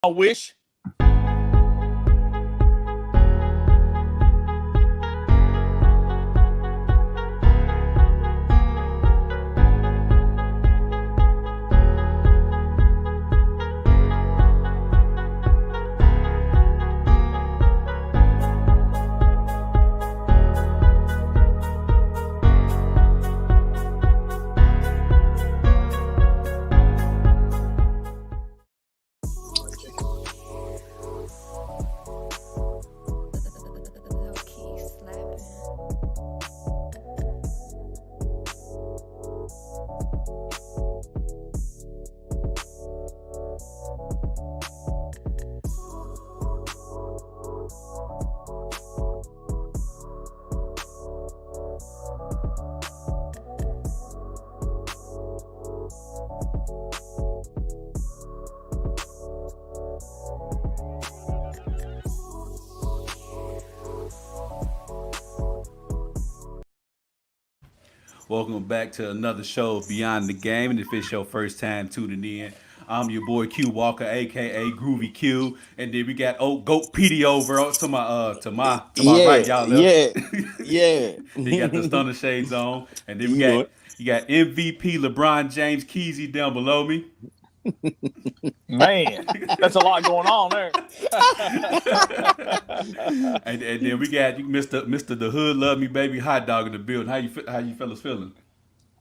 wish. Welcome back to another show of Beyond the Game. And if it's your first time tuning in, I'm your boy Q Walker, aka Groovy Q. And then we got Goat PD over to my right, Yeah, y'all left. yeah, yeah. He got the stunner shades on. And then we You know got it. you got MVP LeBron James Keezy down below me. Man, that's a lot going on there. And then we got Mr. The Hood Love Me Baby Hot Dog in the building. How you fellas feeling?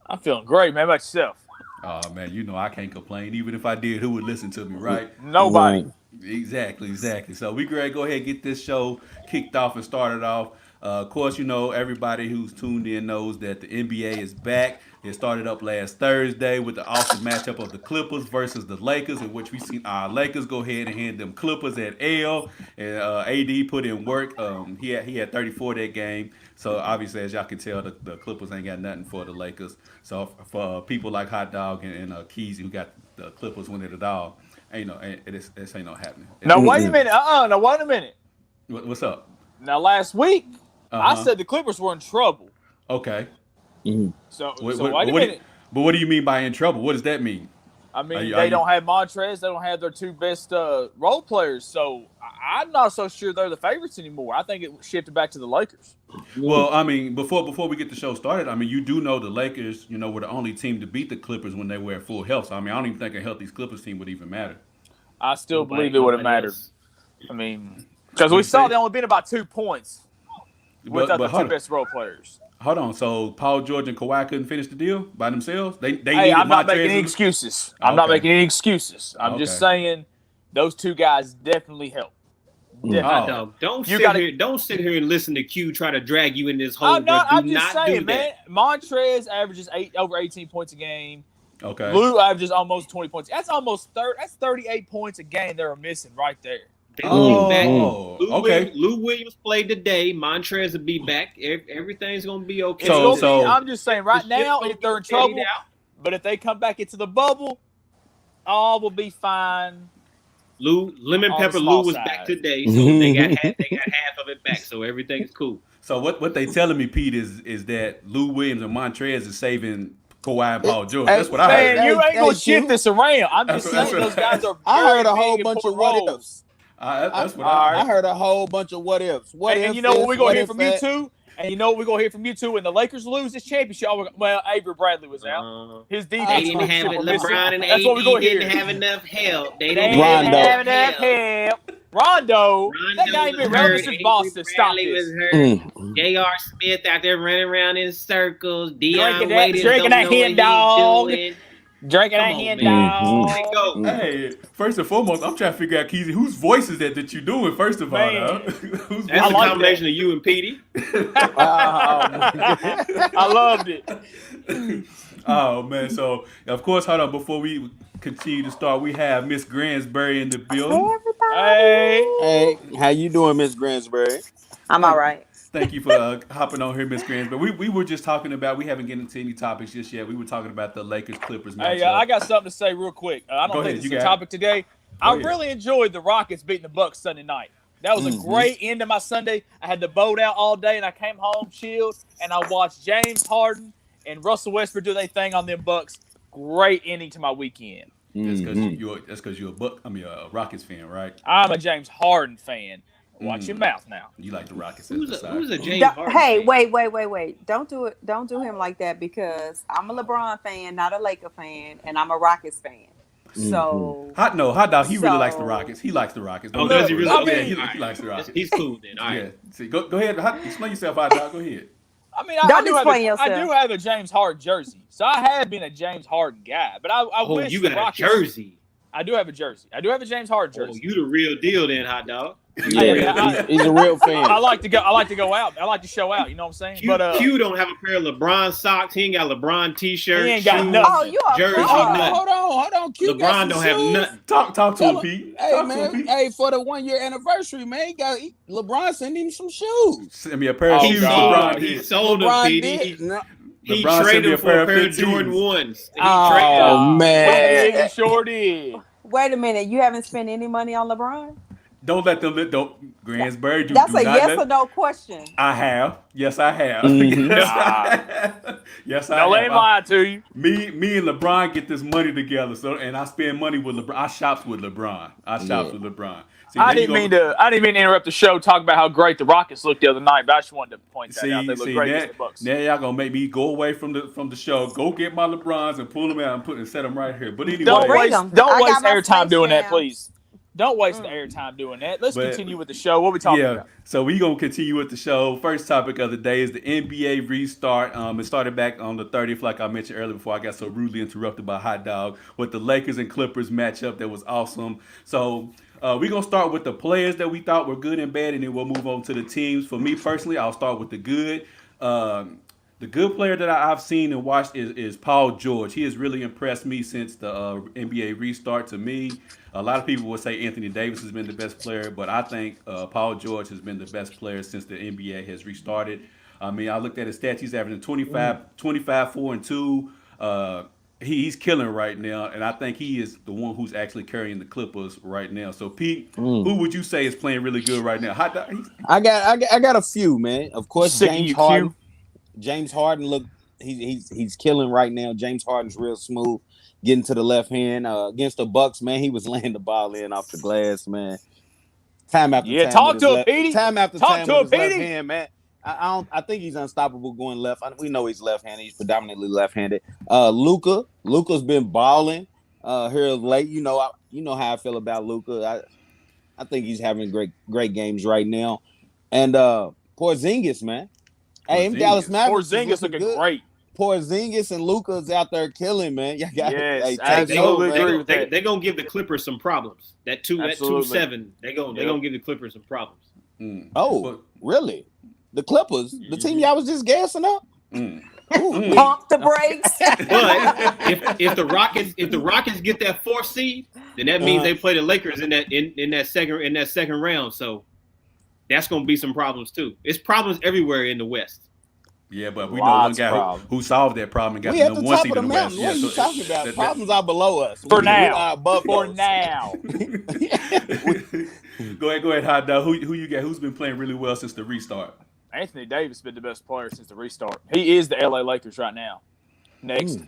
I'm feeling great, man. How about yourself? Oh man, you know I can't complain. Even if I did, who would listen to me, right? Nobody. Right. Exactly. So we great go ahead and get this show kicked off and started off. Of course, you know everybody who's tuned in knows that the NBA is back. It started up last Thursday with the awesome matchup of the Clippers versus the Lakers, in which we seen our Lakers go ahead and hand them Clippers at L. And AD put in work. He had 34 that game. So obviously, as y'all can tell, the Clippers ain't got nothing for the Lakers. So for people like Hot Dog and Keezy, who got the Clippers winning it all, this ain't no happening. Now wait a minute. Now wait a minute. What's up? Now last week, I Uh-huh. said the Clippers were in trouble. Okay. So What, wait a what, minute. but what do you mean by in trouble? What does that mean? I mean, Are they you- don't have Montrez. They don't have their two best role players. So I'm not so sure they're the favorites anymore. I think it shifted back to the Lakers. Well, I mean, before we get the show started, I mean, you do know the Lakers, were the only team to beat the Clippers when they were at full health. So, I mean, I don't even think a healthy Clippers team would even matter. I still believe it would have mattered. I mean, because we saw they only been about 2 points without the two best role players. Hold on. So, Paul George and Kawhi couldn't finish the deal by themselves? They Hey, needed I'm not Montrez making any and- excuses. I'm not Okay. making any excuses. I'm just Okay. saying those two guys definitely help. Hot dog. Don't sit here and listen to Q try to drag you in this whole. I'm not. Do I'm just not saying, do man. that. Montrez averages over 18 points a game. Okay. Lou averages almost 20 points. That's almost 30. That's 38 points a game they're missing right there. They'll be back. Okay. Lou Williams played today. Montrez will be back. Everything's gonna be okay. I'm just saying right now, if they're in trouble, out. but if they come back into the bubble, all will be fine. Lemon On Pepper the small Lou was side. back today, so they got half of it back. So everything's cool. So what they telling me, Pete, is that Lou Williams and Montrez is saving Kawhi and Paul George. That's what I heard. Man, you ain't gonna Q. shift this around. I'm just That's saying what- those guys are. I heard a very whole big bunch of important what roles. ifs. That's what I heard a whole bunch of what ifs. What And if you know what this, we're gonna what hear if from you that. too? And you know what we're gonna hear from you too when the Lakers lose this championship. Well, Avery Bradley was out. His defense They didn't was have it. super missing. LeBron and That's what we're AD gonna didn't hear. have enough help. They They didn't didn't Rondo. have enough help. Rondo, that guy ain't been relevant since Boston. Stop Bradley this. was hurt. J.R. Smith out there running around in circles. Deion Drinking Waiters that don't know hen what dog. he's doing. Drinking Come that on, hen man. dog. Let go. Hey, first and foremost, I'm trying to figure out, Keezy, whose voice is that you doing, first of all, Man. huh? Whose That's I a like combination of you and Petey. I loved it. Oh, man. So, of course, hold on. Before we continue to start, we have Miss Gransbury in the building. Hey, Hey, how you doing, Miss Gransbury? I'm all right. Thank you for hopping on here, Miss Gransbury. We were just talking about, we haven't gotten into any topics just yet. We were talking about the Lakers-Clippers matchup. hey, I got something to say real quick. I Go don't ahead, think you it's a got it. topic today. Go I ahead. really enjoyed the Rockets beating the Bucks Sunday night. That was a great end of my Sunday. I had the boat out all day, and I came home, chilled, and I watched James Harden and Russell Westbrook do their thing on them Bucks. Great ending to my weekend. That's because you're a Rockets fan, right? I'm a James Harden fan. Watch your mouth now. You like the Rockets? Who's a James Harden? Hey, fan? wait! Don't do it. Don't do him like that because I'm a LeBron fan, not a Laker fan, and I'm a Rockets fan. So Hot dog. He really likes the Rockets. He likes the Rockets. Oh, does he really? Yeah, Okay. he likes the Rockets. He's cool then. All right. Yeah. See, go ahead. Explain yourself, Hot dog. Go ahead. I mean, Don't explain yourself. I do have a James Harden jersey, so I have been a James Harden guy. But I wish you got Rockets, a jersey. I do have a jersey. I do have a James Harden jersey. Oh, you the real deal then, Hot dog. He's a real fan. I like to go out. I like to show out. You know what I'm saying? Q don't have a pair of LeBron socks. He ain't got LeBron t-shirts. He ain't got shoes, nothing. Oh, you are jersey, fraud. nothing. Hold on. Q LeBron don't have nothing. Talk to him, Pete. Hey, Talk to man. him, Pete. Hey, for the 1 year anniversary, man, LeBron sent him some shoes. Send me a pair of shoes. He sold them, LeBron Pete. did. No. He LeBron traded sent me him for a pair of 15s. Jordan 1s. Oh, man. He sure did. Wait a minute. You haven't spent any money on LeBron? Don't let them. Gransbury. That's a yes or no question. I have. Yes, I have. Mhm. Yes, I Don't let have. him lie to you. Me and LeBron get this money together, and I spend money with LeBron. I shops with LeBron. See, I didn't mean to interrupt the show. Talk about how great the Rockets looked the other night, but I just wanted to point that out. They look great against the Bucks. Now y'all gonna make me go away from the show. Go get my LeBrons and pull them out and set them right here. But anyway, Don't bring waste them. I waste got my airtime Space doing that, Jams. please. Don't waste the airtime doing that. Let's continue with the show. What are we talking about? So we gonna continue with the show. First topic of the day is the NBA restart. It started back on the 30th, like I mentioned earlier before I got so rudely interrupted by Hot Dog, with the Lakers and Clippers matchup that was awesome. So we're gonna start with the players that we thought were good and bad, and then we'll move on to the teams. For me personally, I'll start with the good. The good player that I've seen and watched is Paul George. He has really impressed me since the NBA restart. To me, a lot of people would say Anthony Davis has been the best player, but I think Paul George has been the best player since the NBA has restarted. I mean, I looked at his stats. He's averaging 25, 4, and 2. He's killing right now, and I think he is the one who's actually carrying the Clippers right now. So, Pete, who would you say is playing really good right now? I got a few, man. Of course, Sick James of Harden. Q. James Harden, look, he's killing right now. James Harden's real smooth, getting to the left hand. Against the Bucks, man, he was laying the ball in off the glass, man. Time after time. Talk to him, Petey. Time after Talk time to him, with his left Petey. hand, man. I think he's unstoppable going left. We know he's left-handed. He's predominantly left-handed. Luka's been balling here of late. You know how I feel about Luka. I think he's having great games right now. And Porzingis, man. Hey, Dallas Mavericks. Porzingis looking great. Porzingis and Luka's out there killing, man. Yes, absolutely. They're gonna give the Clippers some problems. That 2-7, they're gonna give the Clippers some problems. Oh, really? The Clippers, the team y'all was just gassing up. Pump the brakes. But if the Rockets get that 4th seed, then that means they play the Lakers in that second round. So that's gonna be some problems too. It's problems everywhere in the West. Yeah, but we know one guy who solved that problem and got the number 1 seed in the West. What are you talking about? Problems are below us. For now. We are above For those. now. Go ahead, Hot Dog. Who you got? Who's been playing really well since the restart? Anthony Davis has been the best player since the restart. He is the LA Lakers right now. Next.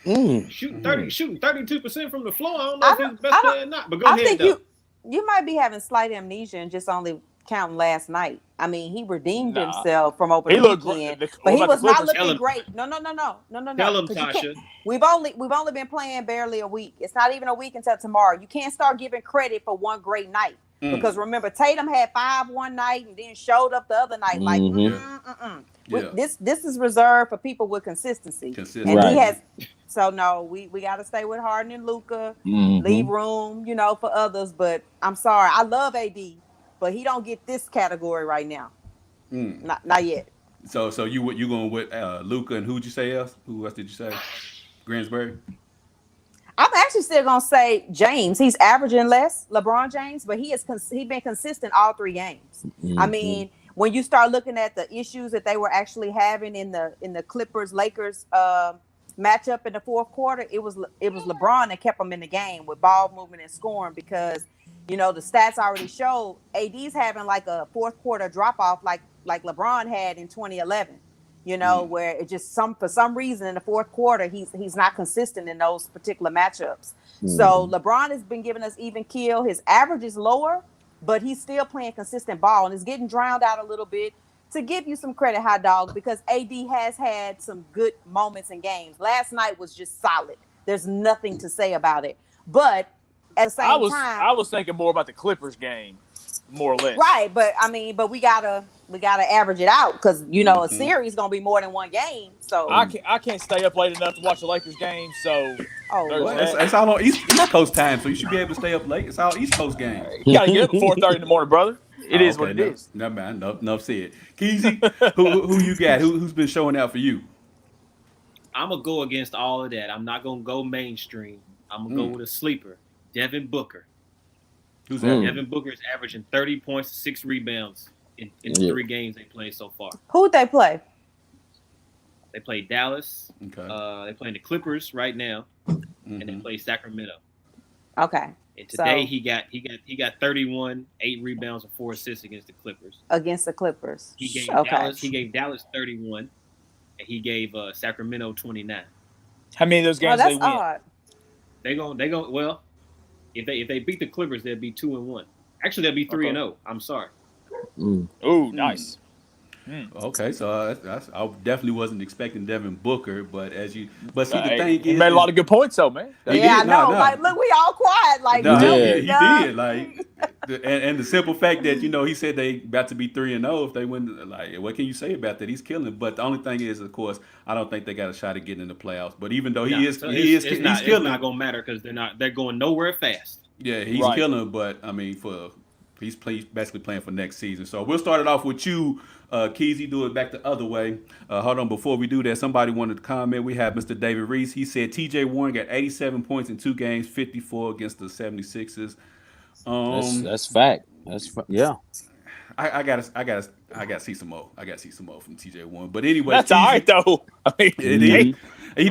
Shooting 32% from the floor. I don't know if he's the best player or not. But go ahead, think you might be having slight amnesia and just only counting last night. I mean, he redeemed himself from opening weekend, but he was not looking great. No. Tell him, Tasha. We've only been playing barely a week. It's not even a week until tomorrow. You can't start giving credit for one great night. Because remember, Tatum had 5 one night and then showed up the other night. Like, this is reserved for people with consistency. And he has. So no, we got to stay with Harden and Luka. Leave room, for others. But I'm sorry, I love AD, but he don't get this category right now. Not yet. So you going with Luka and who'd you say else? Who else did you say? Gransbury. I'm actually still gonna say James. He's averaging less, LeBron James, but he's been consistent all 3 games. I mean, when you start looking at the issues that they were actually having in the Clippers Lakers matchup in the 4th quarter, it was LeBron that kept them in the game with ball movement and scoring because the stats already showed AD's having like a 4th quarter drop off like LeBron had in 2011. where it just for some reason in the fourth quarter he's not consistent in those particular matchups. So LeBron has been giving us even kill. His average is lower, but he's still playing consistent ball and is getting drowned out a little bit. To give you some credit, Hot Dog, because AD has had some good moments in games. Last night was just solid. There's nothing to say about it. But at the same time, I was thinking more about the Clippers game, more or less. Right, but we gotta average it out because a series gonna be more than one game. So I can't stay up late enough to watch the Lakers game. So it's all on East Coast time, so you should be able to stay up late. It's all East Coast games. You gotta get up at 4:30 in the morning, brother. It is what it is. No, man. Enough said. Keezy, who you got? Who's been showing out for you? I'm going to go against all of that. I'm not going to go mainstream. I'm going to go with a sleeper, Devin Booker. Who's that? Devin Booker is averaging 30 points, 6 rebounds in the 3 games they played so far. Who'd they play? They played Dallas. Okay. They playing the Clippers right now, and they play Sacramento. Okay. And today he got 31, 8 rebounds, and 4 assists against the Clippers. Against the Clippers. He gave Dallas 31, and he gave Sacramento 29. How many of those games they win? Odd. They go well. If they beat the Clippers, they'll be 2-1. Actually, they'll be 3-0. I'm sorry. Ooh, nice. Okay, so I definitely wasn't expecting Devin Booker, but see, the thing he is, made a lot of good points, though, man. I know. Like, look, we all quiet. Like, he did. Like, and the simple fact that he said they about to be 3-0 if they win. Like, what can you say about that? He's killing. But the only thing is, of course, I don't think they got a shot at getting in the playoffs. But even though he's killing. It's not gonna matter because they're going nowhere fast. Yeah, he's killing. But I mean, he's basically playing for next season. So we'll start it off with you. Keezy, do it back the other way. Hold on, before we do that, somebody wanted to comment. We have Mr. David Reese. He said T.J. Warren got 87 points in 2 games, 54 against the 76ers. That's fact. Yeah. I gotta see some more. I gotta see some more from T.J. Warren. But anyway, that's all right though. I mean,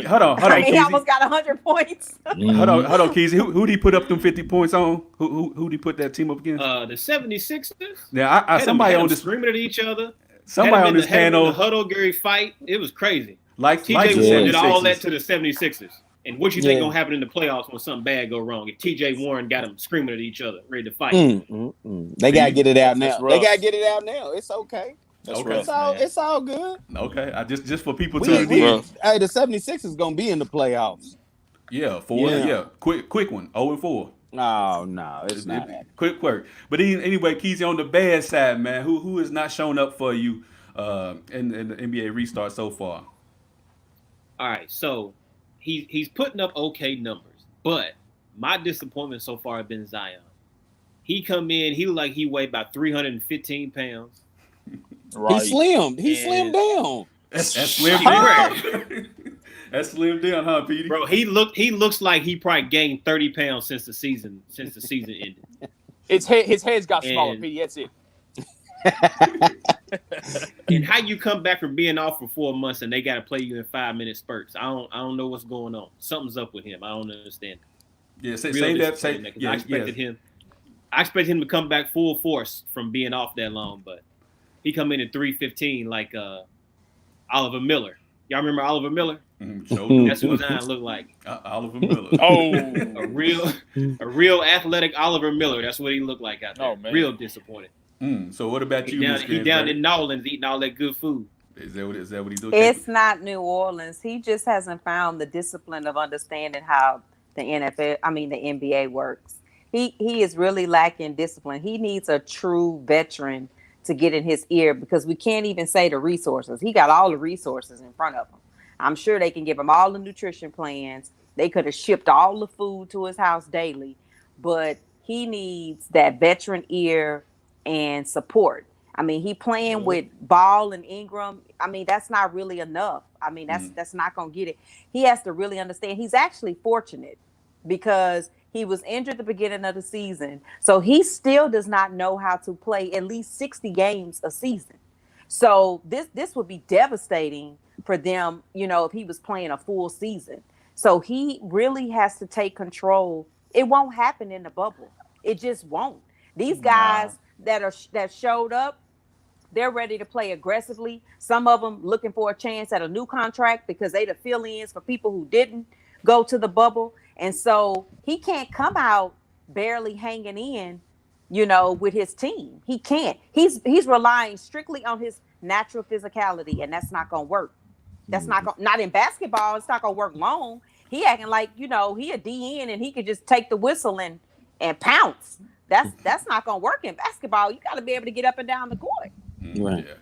hold on. He almost got 100 points. Hold on, Keezy. Who did he put up them 50 points on? Who did he put that team up against? The 76ers. Yeah, somebody on this screaming at each other. Somebody on this panel. The huddle Gary fight. It was crazy. TJ did all that to the 76ers. And what you think gonna happen in the playoffs when something bad go wrong? If T.J. Warren got them screaming at each other, ready to fight. They gotta get it out now. It's okay. It's all good. Okay, just for people to hey, the 76 is gonna be in the playoffs. Yeah, 4. Yeah, quick one. 0-4. No, it's not. Quick work. But anyway, Keezy, on the bad side, man, who is not showing up for you in the NBA restart so far? All right, so he's putting up okay numbers, but my disappointment so far has been Zion. He come in, he looked like he weighed about 315 pounds. Right. He slimmed down. That's slim down. That's slim down, huh, Petey? Bro, he looks like he probably gained 30 pounds since the season ended. His head's got smaller, Petey. That's it. And how you come back from being off for 4 months and they got to play you in 5-minute spurts? I don't know what's going on. Something's up with him. I don't understand. Yeah, say that. I expected him to come back full force from being off that long, but he come in at 315 like Oliver Miller. Y'all remember Oliver Miller? That's what Zion looked like. Oliver Miller. A real athletic Oliver Miller. That's what he looked like out there. Man. Real disappointed. So what about you? He down in New Orleans eating all that good food. Is that what he's doing? It's not New Orleans. He just hasn't found the discipline of understanding how the NBA works. He is really lacking discipline. He needs a true veteran to get in his ear because we can't even say the resources. He got all the resources in front of him. I'm sure they can give him all the nutrition plans. They could have shipped all the food to his house daily, but he needs that veteran ear and support. I mean, he playing with Ball and Ingram. I mean, that's not really enough. I mean, that's not going to get it. He has to really understand. He's actually fortunate because he was injured at the beginning of the season. So he still does not know how to play at least 60 games a season. So this would be devastating for them, if he was playing a full season. So he really has to take control. It won't happen in the bubble. It just won't. These guys that showed up, They're ready to play aggressively. Some of them looking for a chance at a new contract because they the fill-ins for people who didn't go to the bubble. And so he can't come out barely hanging in, with his team. He can't. He's relying strictly on his natural physicality, and that's not going to work. That's not in basketball. It's not going to work long. He acting like, he a DN and he could just take the whistle and pounce. That's not going to work in basketball. You got to be able to get up and down the court. Right. Yeah.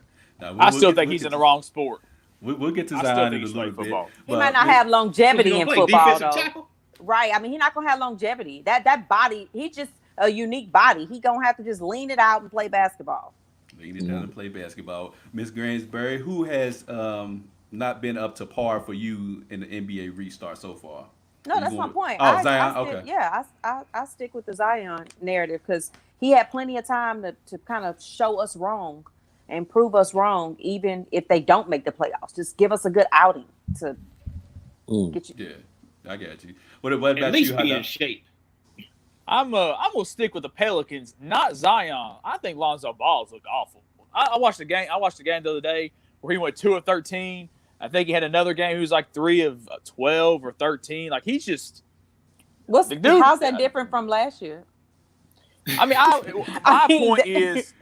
Now, I still think he's in the wrong sport. We'll get to Zion in a little bit. He might not have longevity in football, though. Tackle? Right. I mean, he's not going to have longevity. That body, he's just a unique body. He going to have to just lean it out and play basketball. Lean it down and play basketball. Miss Gransberry, who has not been up to par for you in the NBA restart so far? No, that's my point. Oh, Zion? Okay. Yeah, I stick with the Zion narrative because he had plenty of time to kind of show us wrong and prove us wrong, even if they don't make the playoffs. Just give us a good outing to get you. Yeah, I got you. What about At least you? be in shape. I'm gonna stick with the Pelicans, not Zion. I think Lonzo Ball's looked awful. I watched the game. I watched the game the other day where he went 2 of 13. I think he had another game. He was like 3 of 12 or 13. Like he's just. How's that different from last year? I mean, my point is,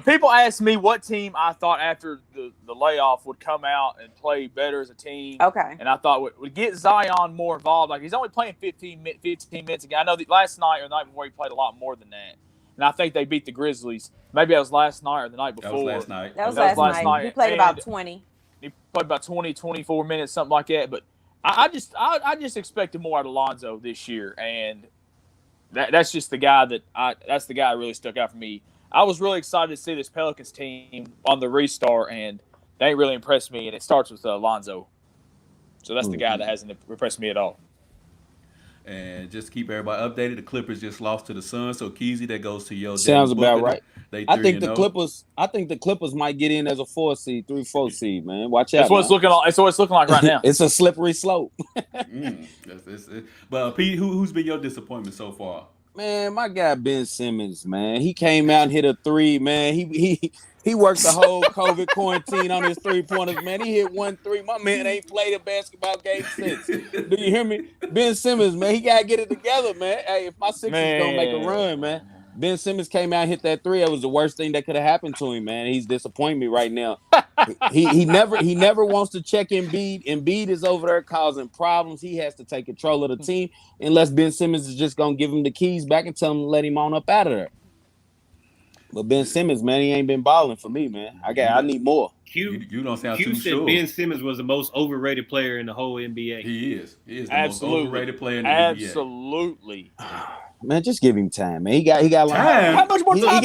people ask me what team I thought after the layoff would come out and play better as a team. Okay. And I thought would get Zion more involved. Like he's only playing 15 minutes again. I know that last night or the night before he played a lot more than that. And I think they beat the Grizzlies. Maybe that was last night or the night before. That was last night. That was last night. He played about 20. He played about 20, 24 minutes, something like that. But I just expected more out of Lonzo this year, and that's just the guy that really stuck out for me. I was really excited to see this Pelicans team on the restart, and they ain't really impressed me. And it starts with Lonzo, so that's the guy that hasn't impressed me at all. And just to keep everybody updated, the Clippers just lost to the Suns. So Keezy, that goes to your sounds Devin about Booker. right. I think the Clippers might get in as a 4 seed, 3-4 seed. Man, watch out. That's what it's looking like. That's what it's looking like right now. It's a slippery slope. But Pete, who's been your disappointment so far? Man, my guy Ben Simmons, man, he came out and hit a 3. Man, he worked the whole COVID quarantine on his 3-pointers. Man, he hit 1 3. My man ain't played a basketball game since. Do you hear me? Ben Simmons, man, he gotta get it together, man. Hey, if my Sixers don't make a run, man. Ben Simmons came out and hit that 3. That was the worst thing that could have happened to him, man. He's disappointing me right now. he never wants to check Embiid. Embiid is over there causing problems. He has to take control of the team unless Ben Simmons is just gonna give him the keys back and tell him to let him on up out of there. But Ben Simmons, man, he ain't been balling for me, man. I need more. You don't sound Q too said sure. Ben Simmons was the most overrated player in the whole NBA. He is the Absolutely. most overrated player in the NBA. Absolutely. Man, just give him time, man. He got to learn How much more time?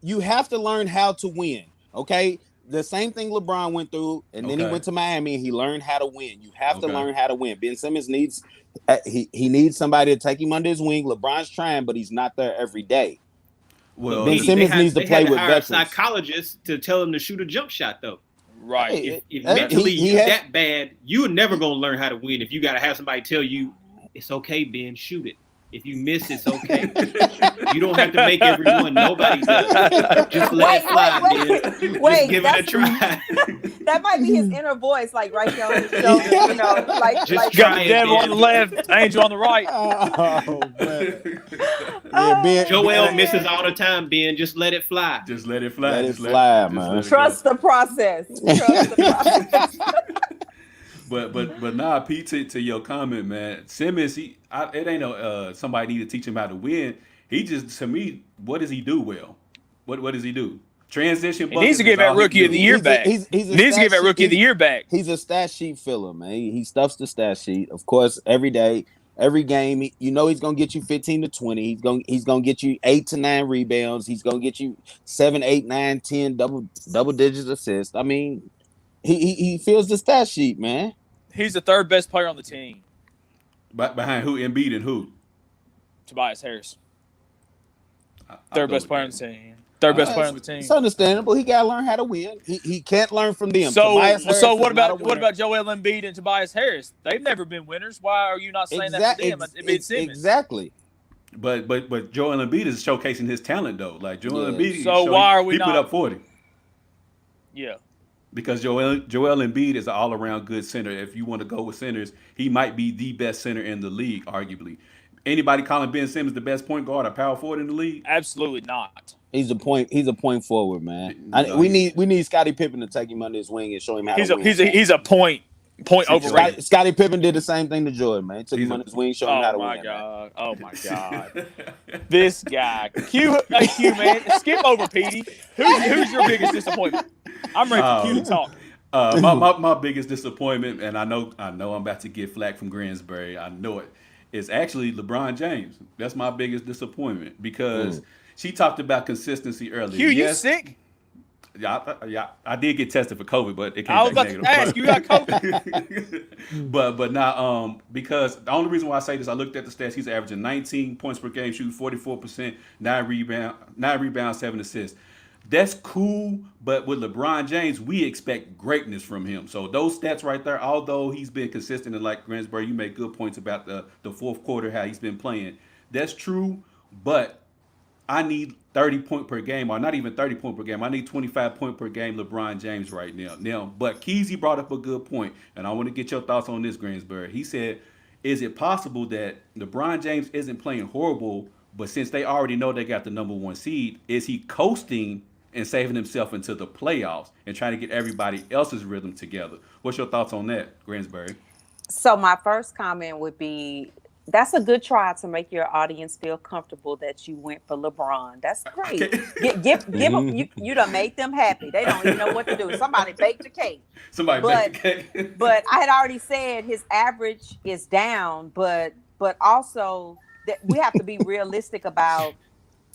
You have to learn how to win. Okay, the same thing LeBron went through, and then he went to Miami and he learned how to win. You have to learn how to win. Ben Simmons needs he needs somebody to take him under his wing. LeBron's trying, but he's not there every day. Well, Ben Simmons needs to play with veterans. Psychologists to tell him to shoot a jump shot, though. Right. If mentally you're that bad, you're never gonna learn how to win. If you gotta have somebody tell you it's okay, Ben, shoot it. If you miss, it's okay. You don't have to make everyone. Nobody does. Just let it fly, Ben. Just give it a try. That might be his inner voice, like right there on his shoulder. Like just got the devil on the left, angel on the right. Oh man. Yeah, Ben, Joel misses all the time, Ben. Just let it fly. Just let it fly. Let it fly, man. Trust the process. Trust the process. But nah, Pete, to your comment, man, Simmons, it ain't no somebody need to teach him how to win. He just, to me, what does he do well? What does he do? Transition. He needs to give that Rookie of the Year back. He needs to give that Rookie of the Year back. He's a stat sheet filler, man. He stuffs the stat sheet, of course, every day, every game. He's gonna get you 15 to 20. He's gonna get you 8 to 9 rebounds. He's gonna get you 7, 8, 9, 10 double digits assists. I mean, he fills the stat sheet, man. He's the third best player on the team. Behind who? Embiid and who? Tobias Harris. Third best player on the team. Third best player on the team. It's understandable. He gotta learn how to win. He can't learn from them. So what about Joel Embiid and Tobias Harris? They've never been winners. Why are you not saying that to them? Exactly. But Joel Embiid is showcasing his talent though. Like Joel Embiid, so why are we he not? put up 40. Yeah. Because Joel Embiid is an all-around good center. If you want to go with centers, he might be the best center in the league, arguably. Anybody calling Ben Simmons the best point guard or power forward in the league? Absolutely not. He's a point forward, man. No, We need Scottie Pippen to take him under his wing and show him how to win. He's a point overrated. Scottie Pippen did the same thing to Jordan, man. He took him under his wing, showed him how to win. Oh my god! This guy, Q, man, skip over Petey. Who's your biggest disappointment? I'm ready for Q to talk. My biggest disappointment, and I know I'm about to get flack from Greensbury. I know it. Is actually LeBron James. That's my biggest disappointment because she talked about consistency earlier. Q, you sick? Yeah, I did get tested for COVID, but it came I was back about negative. to ask you got COVID. but now because the only reason why I say this, I looked at the stats. He's averaging 19 points per game, shooting 44%, 9 rebounds, 7 assists. That's cool, but with LeBron James, we expect greatness from him. So those stats right there, although he's been consistent, and like Greensbury, you make good points about the fourth quarter, how he's been playing. That's true, but I need 30 point per game, or not even 30 point per game. I need 25 point per game LeBron James right now. But Keezy brought up a good point, and I want to get your thoughts on this, Greensbury. He said, is it possible that LeBron James isn't playing horrible, but since they already know they got the number 1 seed, is he coasting and saving himself into the playoffs and trying to get everybody else's rhythm together? What's your thoughts on that, Greensbury? So my first comment would be, that's a good try to make your audience feel comfortable that you went for LeBron. That's great. Okay. Give them, you done made them happy. They don't even know what to do. Somebody baked a cake. Baked a cake. But I had already said his average is down, but also that we have to be realistic about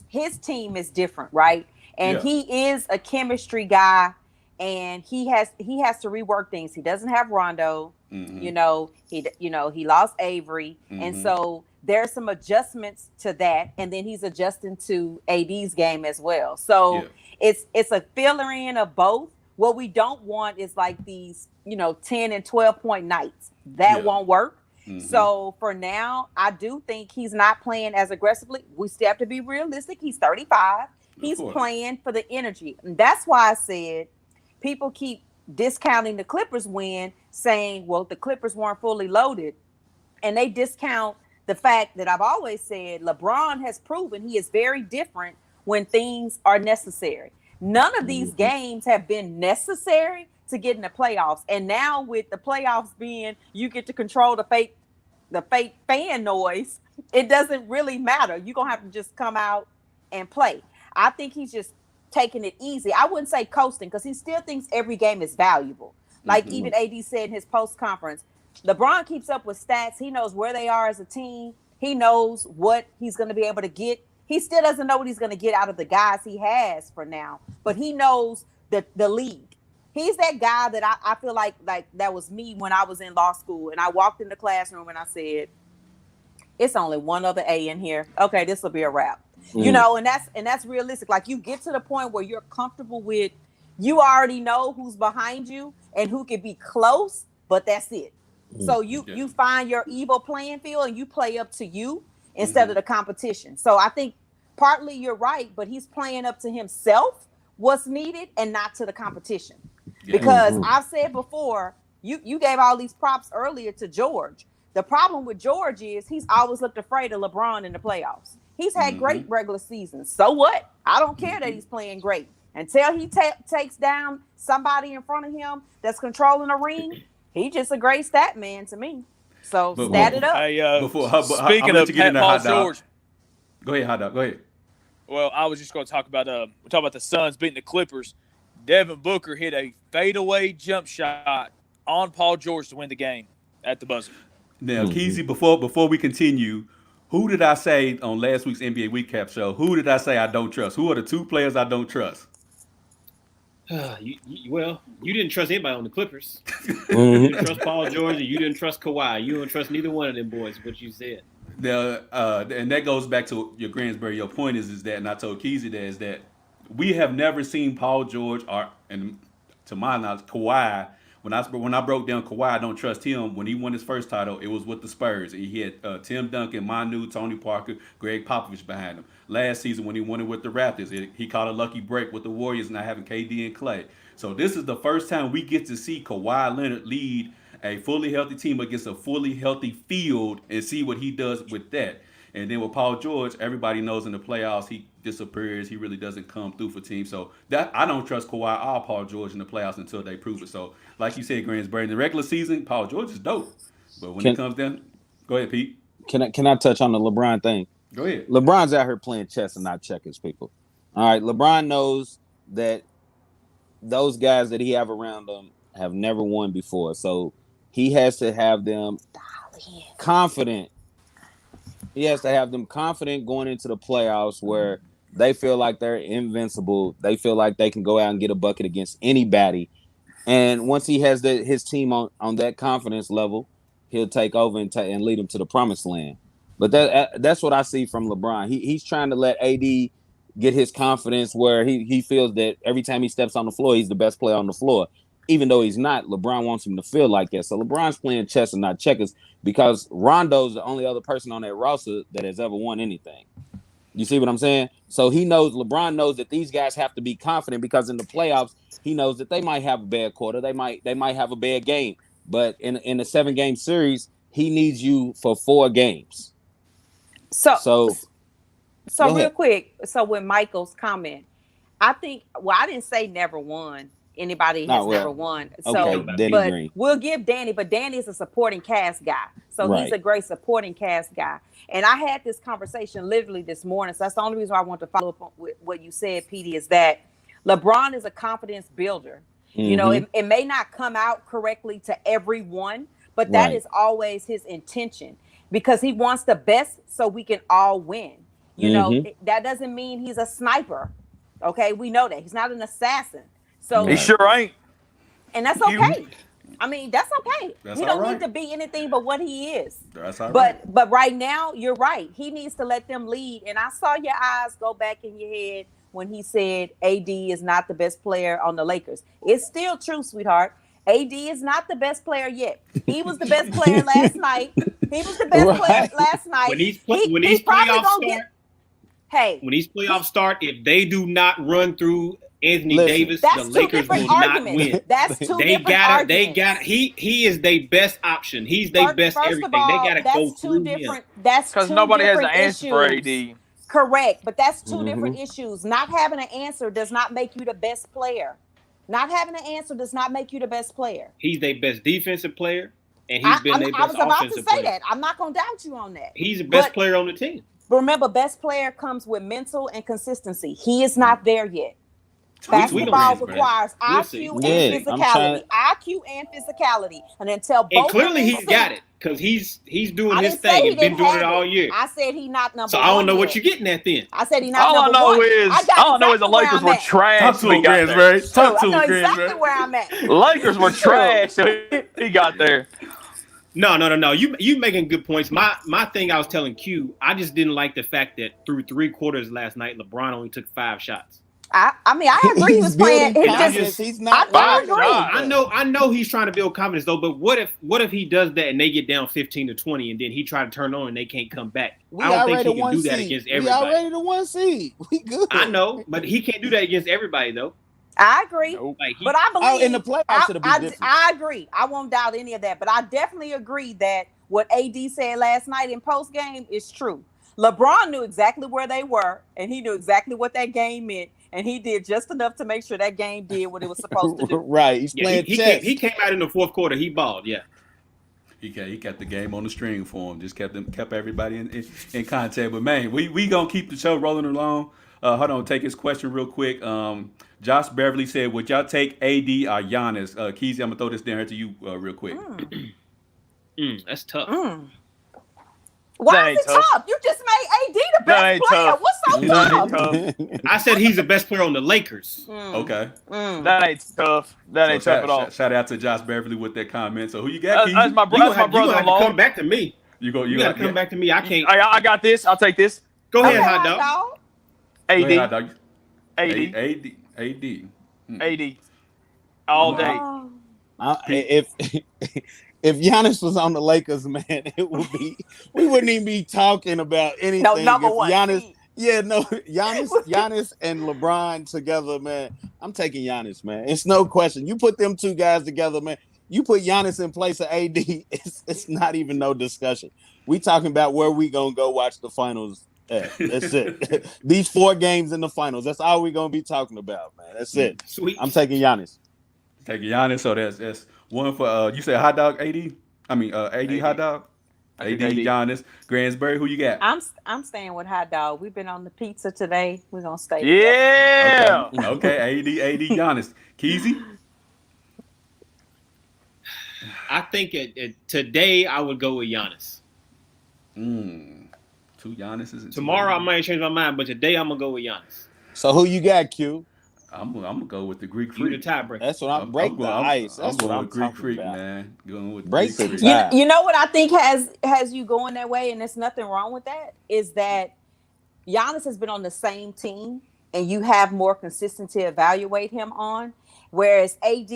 his team is different, right? And he is a chemistry guy, and he has to rework things. He doesn't have Rondo. Mm-hmm. He lost Avery, mm-hmm. and so there's some adjustments to that, and then he's adjusting to AD's game as well. So it's a filler in of both. What we don't want is like these 10 and 12 point nights. That won't work. Mm-hmm. So for now, I do think he's not playing as aggressively. We still have to be realistic. He's 35. He's playing for the energy. And that's why I said people keep discounting the Clippers win, saying, well, the Clippers weren't fully loaded. And they discount the fact that I've always said LeBron has proven he is very different when things are necessary. None of these games have been necessary to get in the playoffs. And now with the playoffs being you get to control the fake fan noise, it doesn't really matter. You're going to have to just come out and play. I think he's just taking it easy. I wouldn't say coasting because he still thinks every game is valuable. Like even AD said in his post-conference, LeBron keeps up with stats. He knows where they are as a team. He knows what he's going to be able to get. He still doesn't know what he's going to get out of the guys he has for now, but he knows the league. He's that guy that I feel like that was me when I was in law school and I walked in the classroom and I said, it's only one other A in here. Okay, this will be a wrap. And that's realistic. Like you get to the point where you're comfortable with, you already know who's behind you and who can be close, but that's it. So you find your evil playing field and you play up to you instead of the competition. So I think partly you're right, but he's playing up to himself what's needed and not to the competition. Because I've said before, you gave all these props earlier to George. The problem with George is he's always looked afraid of LeBron in the playoffs. He's had great regular seasons. So what? I don't care that he's playing great. Until he takes down somebody in front of him that's controlling a ring, he's just a great stat man to me. So stat it up. Hey, speaking of Pat Paul George. Go ahead, Hot Dog. Go ahead. Well, I was just going to talk about the Suns beating the Clippers. Devin Booker hit a fadeaway jump shot on Paul George to win the game at the buzzer. Now, Keezy, before we continue, who did I say on last week's NBA Recap show? Who did I say I don't trust? Who are the two players I don't trust? You didn't trust anybody on the Clippers. You didn't trust Paul George, and you didn't trust Kawhi. You don't trust neither one of them boys, what you said. Now, and that goes back to your Greensbury. Your point is that, and I told Keezy that, is that we have never seen Paul George and to my knowledge, Kawhi, when I broke down Kawhi, I don't trust him. When he won his first title, it was with the Spurs. He had Tim Duncan, Manu, Tony Parker, Greg Popovich behind him. Last season when he won it with the Raptors, he caught a lucky break with the Warriors not having KD and Clay. So this is the first time we get to see Kawhi Leonard lead a fully healthy team against a fully healthy field and see what he does with that. And then with Paul George, everybody knows in the playoffs he disappears. He really doesn't come through for teams. So that I don't trust Kawhi or Paul George in the playoffs until they prove it. So like you said, Greensbury, in the regular season, Paul George is dope. But when it comes down, go ahead, Pete. Can I touch on the LeBron thing? Go ahead. LeBron's out here playing chess and not checkers, people. All right, LeBron knows that those guys that he have around him have never won before. So he has to have them confident. He has to have them confident going into the playoffs where they feel like they're invincible. They feel like they can go out and get a bucket against anybody. And once he has his team on that confidence level, he'll take over and lead them to the promised land. But that's what I see from LeBron. He's trying to let AD get his confidence where he feels that every time he steps on the floor, he's the best player on the floor. Even though he's not, LeBron wants him to feel like that. So LeBron's playing chess and not checkers because Rondo's the only other person on that roster that has ever won anything. You see what I'm saying? So LeBron knows that these guys have to be confident because in the playoffs, he knows that they might have a bad quarter. They might have a bad game. But in a 7-game series, he needs you for 4 games. So real quick, so with Michael's comment, I think, I didn't say never won. Anybody has never won. So, Danny but Green. We'll give Danny, but Danny is a supporting cast guy. So he's a great supporting cast guy. And I had this conversation literally this morning. So that's the only reason why I want to follow up on with what you said, Petey, is that LeBron is a confidence builder. Mm-hmm. You know, it may not come out correctly to everyone, but that is always his intention because he wants the best so we can all win. You know, that doesn't mean he's a sniper. Okay, we know that. He's not an assassin. So he sure ain't. And that's okay. I mean, that's okay. That's he don't need to be anything but what he is. That's all right. But right now, you're right. He needs to let them lead. And I saw your eyes go back in your head when he said AD is not the best player on the Lakers. It's still true, sweetheart. AD is not the best player yet. He was the best player last night. He was the best player last night. When these playoffs start, if they do not run through Anthony Davis, the Lakers will not win. That's two different arguments. He is their best option. He's their best everything. All, they got to go through him. That's because nobody has an answer for AD. Correct, but that's two different issues. Not having an answer does not make you the best player. Not having an answer does not make you the best player. He's their best defensive player, and he's been their best offensive player. I was about to say that. I'm not going to doubt you on that. He's the best player on the team. But remember, best player comes with mental and consistency. He is not there yet. Basketball requires IQ and physicality. IQ and physicality. And then tell both. And clearly he's got it because he's doing his thing and been doing it all year. I said he's not number one. So I don't know what you're getting at then. I said he's not number one. All I know is the Lakers were trash. Talk to him, Greensbury. Talk to him, Greensbury. Exactly where I'm at. Lakers were trash. So he got there. No. You making good points. My thing I was telling Q, I just didn't like the fact that through 3 quarters last night, LeBron only took 5 shots. I mean, I agree. He was playing. He's not. I agree. I know he's trying to build confidence though. But what if he does that and they get down 15-20 and then he try to turn on and they can't come back? I don't think he can do that against everybody. We already the 1 seed. We good. I know, but he can't do that against everybody though. I agree, but I believe in the playoffs it'll be different. I agree. I won't doubt any of that, but I definitely agree that what AD said last night in post game is true. LeBron knew exactly where they were, and he knew exactly what that game meant, and he did just enough to make sure that game did what it was supposed to do. Right, he's playing chess. He came out in the 4th quarter. He balled, yeah. He kept the game on the string for him. Just kept everybody in contact. But man, we gonna keep the show rolling along. Hold on, take his question real quick. Josh Beverly said, "Would y'all take AD or Giannis?" Keezy, I'm gonna throw this down here to you real quick. That's tough. Why is it tough? You just made AD the best player. Tough. What's so tough? I said he's the best player on the Lakers. Okay. That ain't tough. That ain't tough at all. Shout out to Josh Beverly with that comment. So who you got, Keezy? That's my brother-in-law. Come back to me. You gotta come back to me. I can't. I got this. I'll take this. Go ahead, hot dog. AD. AD. AD. All day. If Giannis was on the Lakers, man, it would be we wouldn't even be talking about anything. No, number if one. Giannis, Giannis and LeBron together, man. I'm taking Giannis, man. It's no question. You put them two guys together, man. You put Giannis in place of AD, it's not even no discussion. We talking about where we gonna go watch the finals. That's it. These 4 games in the finals. That's all we're gonna be talking about, man. That's it. Sweet. I'm taking Giannis. Taking Giannis. So that's one for you said hot dog AD. I mean AD hot dog. AD Giannis. Gransbury. Who you got? I'm staying with hot dog. We've been on the pizza today. We're gonna stay. Yeah. Okay. AD Giannis. Keezy. I think today I would go with Giannis. 2 Giannis's. Tomorrow I might change my mind, but today I'm gonna go with Giannis. So who you got, Q? I'm gonna go with the Greek You the Freak. tiebreaker. That's what I'm break the ice. That's what I'm Greek talking Freak, about. man. Going with Break Greek the Freak. tie. You know what I think has you going that way, and there's nothing wrong with that, is that Giannis has been on the same team and you have more consistency to evaluate him on, whereas AD,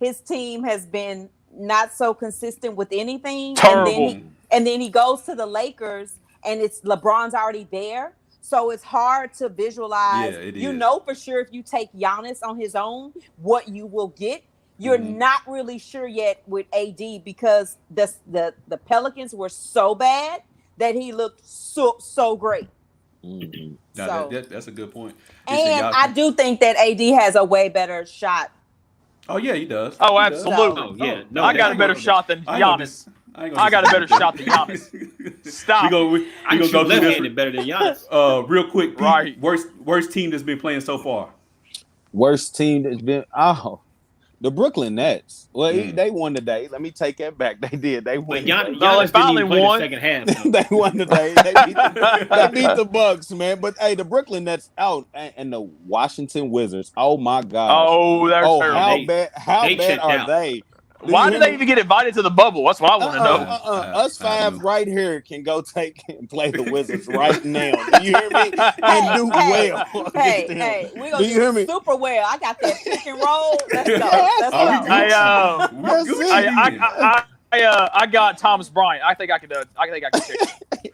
his team has been not so consistent with anything. Terrible. And then he goes to the Lakers and it's LeBron's already there. So it's hard to visualize. Yeah, it you is. know for sure if you take Giannis on his own, what you will get. You're not really sure yet with AD because the Pelicans were so bad that he looked so great. Mm-hmm. That's a good point. And I do think that AD has a way better shot. Oh yeah, he does. Oh, He does. absolutely. Oh, yeah. No, I got a better shot than Giannis. I got a better shot than Giannis. Stop. We gonna go through left-handed better than Giannis. Real quick, Pete, Right. Worst team that's been playing so far. Worst team that's been the Brooklyn Nets. Well, they won today. Let me take that back. They did. They won. But Giannis, No, they didn't finally even play won. the second half. So. They won today. They beat the Bucks, man. But hey, the Brooklyn Nets out and the Washington Wizards. Oh my God. Oh, they're terrible. How they bad checked are out. they? Why did they even get invited to the bubble? That's what I want to know. Us 5 right here can go take and play the Wizards right now. Do you hear me? And do well. Hey, we gonna do you hear me? super well. I got that pick and roll. Let's go. I got Thomas Bryant. I think I can check.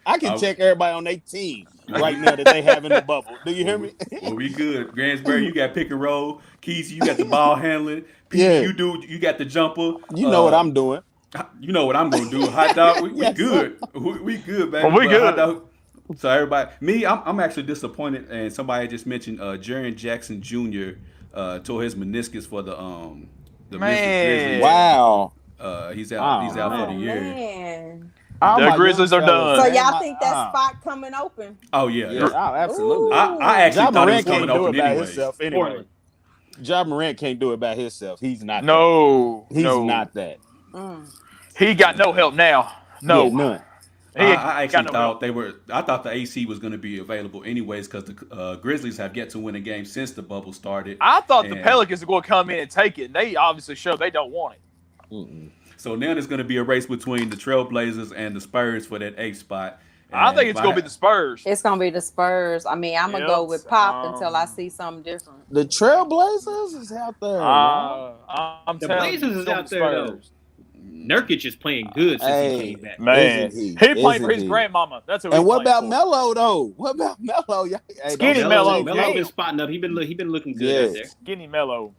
I can check everybody on their team right now that they have in the bubble. Do you hear me? Well, we good. Gransbury, you got pick and roll. Keezy, you got the ball handling. Pete, you got the jumper. You know what I'm doing. You know what I'm gonna do. Hot dog, we Yes, good. We good, baby. Well, we good. Hot dog, so everybody, I'm actually disappointed. And somebody just mentioned Jaren Jackson Jr. Tore his meniscus for the Memphis Grizzlies. Wow. He's out for the year. Man. The Grizzlies are done. So y'all think that spot coming open? Oh yeah. Absolutely. I actually Ja thought it was Morant coming can't do it open by anyway. himself anyway. Ja Morant can't do it by himself. He's not. No, He's not that. He got no help now. No, Yeah, none. I actually thought I thought the AC was going to be available anyways because the Grizzlies have yet to win a game since the bubble started. I thought the Pelicans were going to come in and take it. And they obviously showed they don't want it. So now there's going to be a race between the Trailblazers and the Spurs for that 8th spot. I think it's going to be the Spurs. It's going to be the Spurs. I mean, I'm going to go with Pop until I see something different. The Trailblazers is out there. I'm The telling you, Blazers is out there, though. Nurkic is playing good since he came back. Man, Isn't he? he played for his Isn't he? grandmama. That's who. And he what played about for. Melo though? What about Melo? Skinny Melo. Melo been spotting up. He been looking good out there. Skinny Melo.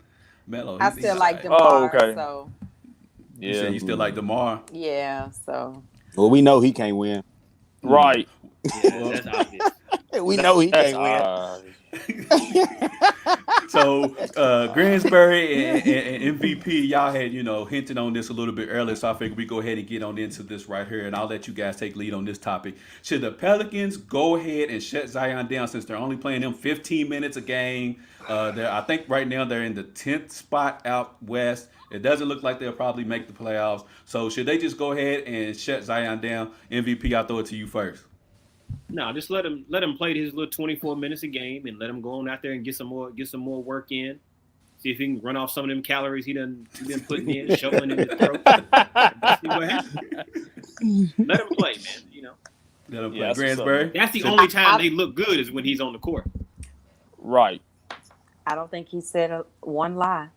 I still like them. DeMar. Oh, okay. So Yeah, you still like DeMar. yeah. So Well, we know he can't win. Right. Yeah, that's obvious. We know he can't win. So Gransbury and MVP, y'all had hinted on this a little bit earlier, so I figured we go ahead and get on into this right here, and I'll let you guys take lead on this topic. Should the Pelicans go ahead and shut Zion down since they're only playing him 15 minutes a game? I think right now they're in the 10th spot out west. It doesn't look like they'll probably make the playoffs. So should they just go ahead and shut Zion down? MVP, I'll throw it to you first. No, just let him play his little 24 minutes a game and let him go on out there and get some more work in. See if he can run off some of them calories he been putting in, shoveling in his throat. See what happens. Let him play, man. Let him play. Yeah, Gransbury. That's the only time they look good is when he's on the court. Right. I don't think he said one lie.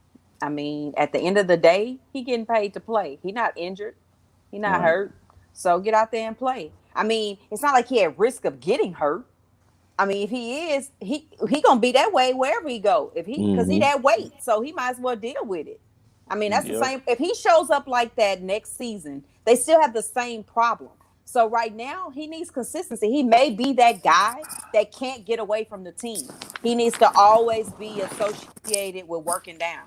I mean, at the end of the day, he getting paid to play. He not injured. He not hurt. So get out there and play. I mean, it's not like he at risk of getting hurt. I mean, if he is, he gonna be that way wherever he go. If he, because he that weight, so he might as well deal with it. I mean, that's the same. If he shows up like that next season, they still have the same problem. So right now, he needs consistency. He may be that guy that can't get away from the team. He needs to always be associated with working down.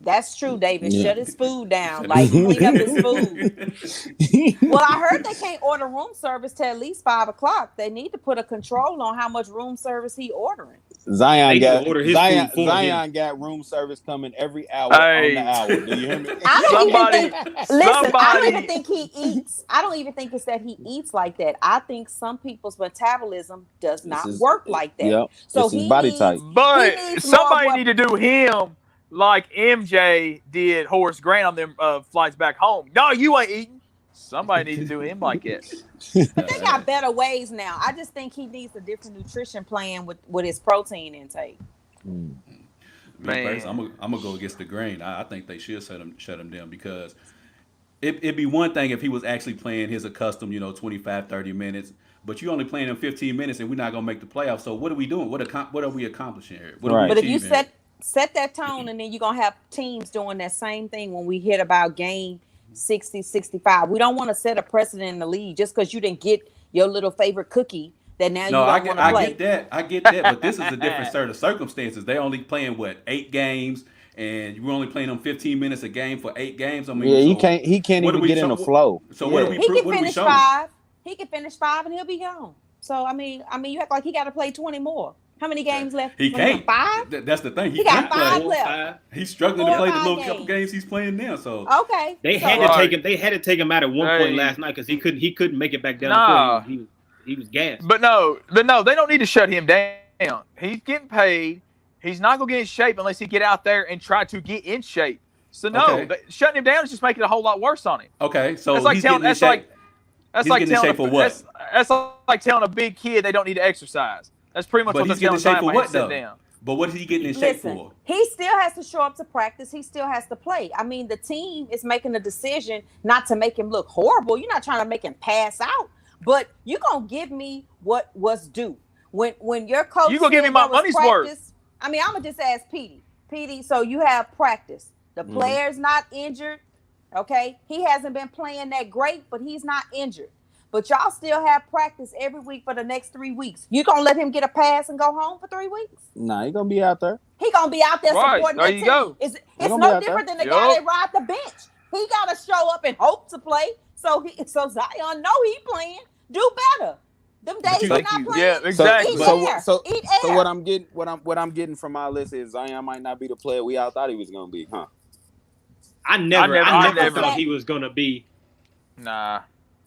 That's true, David. Shut his food down. Like, clean up his food. Well, I heard they can't order room service till at least 5 o'clock. They need to put a control on how much room service he ordering. Zion got room service coming every hour on the hour. Do you hear me? I don't even think he eats. I don't even think it's that he eats like that. I think some people's metabolism does not work like that. Yep, so his body type. But somebody need to do him like MJ did Horace Grant on them flights back home. No, you ain't eating. Somebody needs to do him like that. But they got better ways now. I just think he needs a different nutrition plan with his protein intake. Man, I'm gonna go against the grain. I think they should shut him down because it'd be one thing if he was actually playing his accustomed, 25, 30 minutes. But you're only playing him 15 minutes, and we're not gonna make the playoffs. So what are we doing? What are we accomplishing here? But if you set that tone, and then you're going to have teams doing that same thing when we hit about game 60, 65. We don't want to set a precedent in the league just because you didn't get your little favorite cookie that now you don't want to play. I get that. But this is a different set of circumstances. They're only playing, 8 games, and you're only playing them 15 minutes a game for 8 games. I mean, he can't even get in the flow. So what are we showing? He can finish 5 and he'll be gone. So, I mean, you act like he got to play 20 more. How many games left? He can't. 5? That's the thing. He got 5 left. He's struggling to play the little couple games he's playing now. So okay, they had to take him. They had to take him out at one point last night because he couldn't make it back down. The court. He was gassed. But no, they don't need to shut him down. He's getting paid. He's not gonna get in shape unless he get out there and try to get in shape. So no, shutting him down is just making it a whole lot worse on him. Okay, so that's like he's telling getting in shape. That's like getting in shape for what? That's like telling a big kid they don't need to exercise. That's pretty much what they're telling Zion when he's sitting down. But what is he getting in shape for? He still has to show up to practice. He still has to play. I mean, the team is making a decision not to make him look horrible. You're not trying to make him pass out, but you're going to give me what's due. When your coach, you're going to give me my money's worth. I mean, I'm going to just ask Petey. Petey, so you have practice. The player's not injured, okay? He hasn't been playing that great, but he's not injured. But y'all still have practice every week for the next 3 weeks. You gonna let him get a pass and go home for 3 weeks? Nah, he gonna be out there. He gonna be out there supporting the team. There you go. It's no different than the guy that ride the bench. He gotta show up and hope to play. So Zion know he playing. Do better. Them days he's not playing. Yeah, exactly. So what I'm getting from all this is Zion might not be the player we all thought he was gonna be, huh? I never thought he was gonna be. Nah.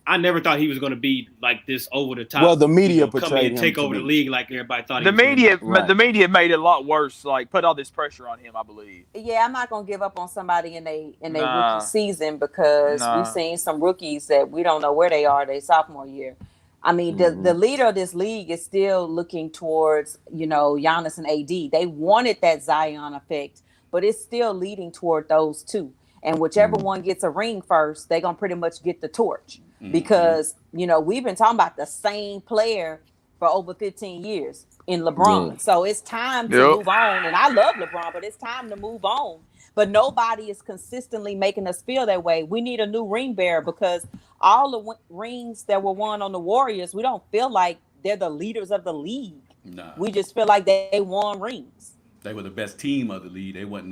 I never thought he was going to be like this over the top. Well, the media portrayed him take over the league like everybody thought. The media made it a lot worse. Like put all this pressure on him, I believe. Yeah, I'm not going to give up on somebody in their rookie season because we've seen some rookies that we don't know where they are their sophomore year. I mean, the leader of this league is still looking towards Giannis and AD. They wanted that Zion effect, but it's still leading toward those two. And whichever one gets a ring first, they're going to pretty much get the torch. Because, we've been talking about the same player for over 15 years in LeBron. Yeah. So it's time to move on. And I love LeBron, but it's time to move on. But nobody is consistently making us feel that way. We need a new ring bearer because all the rings that were won on the Warriors, we don't feel like they're the leaders of the league. Nah. We just feel like they won rings. They were the best team of the league. They wasn't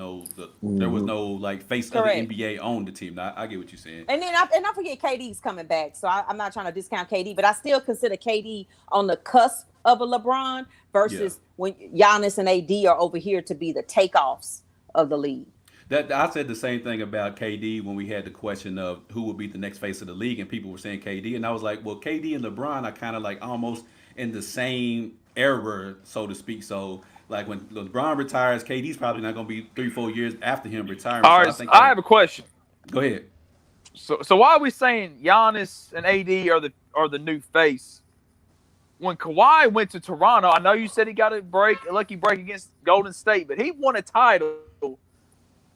there was no face of the NBA on the team. Now, I get what you're saying. And then I forget KD's coming back, so I'm not trying to discount KD, but I still consider KD on the cusp of a LeBron versus when Giannis and AD are over here to be the takeoffs of the league. I said the same thing about KD when we had the question of who would be the next face of the league, and people were saying KD, and I was like, well, KD and LeBron are kind of like almost in the same era, so to speak. So. Like when LeBron retires, KD's probably not going to be 3-4 years after him retiring. All right, I have a question. Go ahead. So why are we saying Giannis and AD are the new face? When Kawhi went to Toronto, I know you said he got a lucky break against Golden State, but he won a title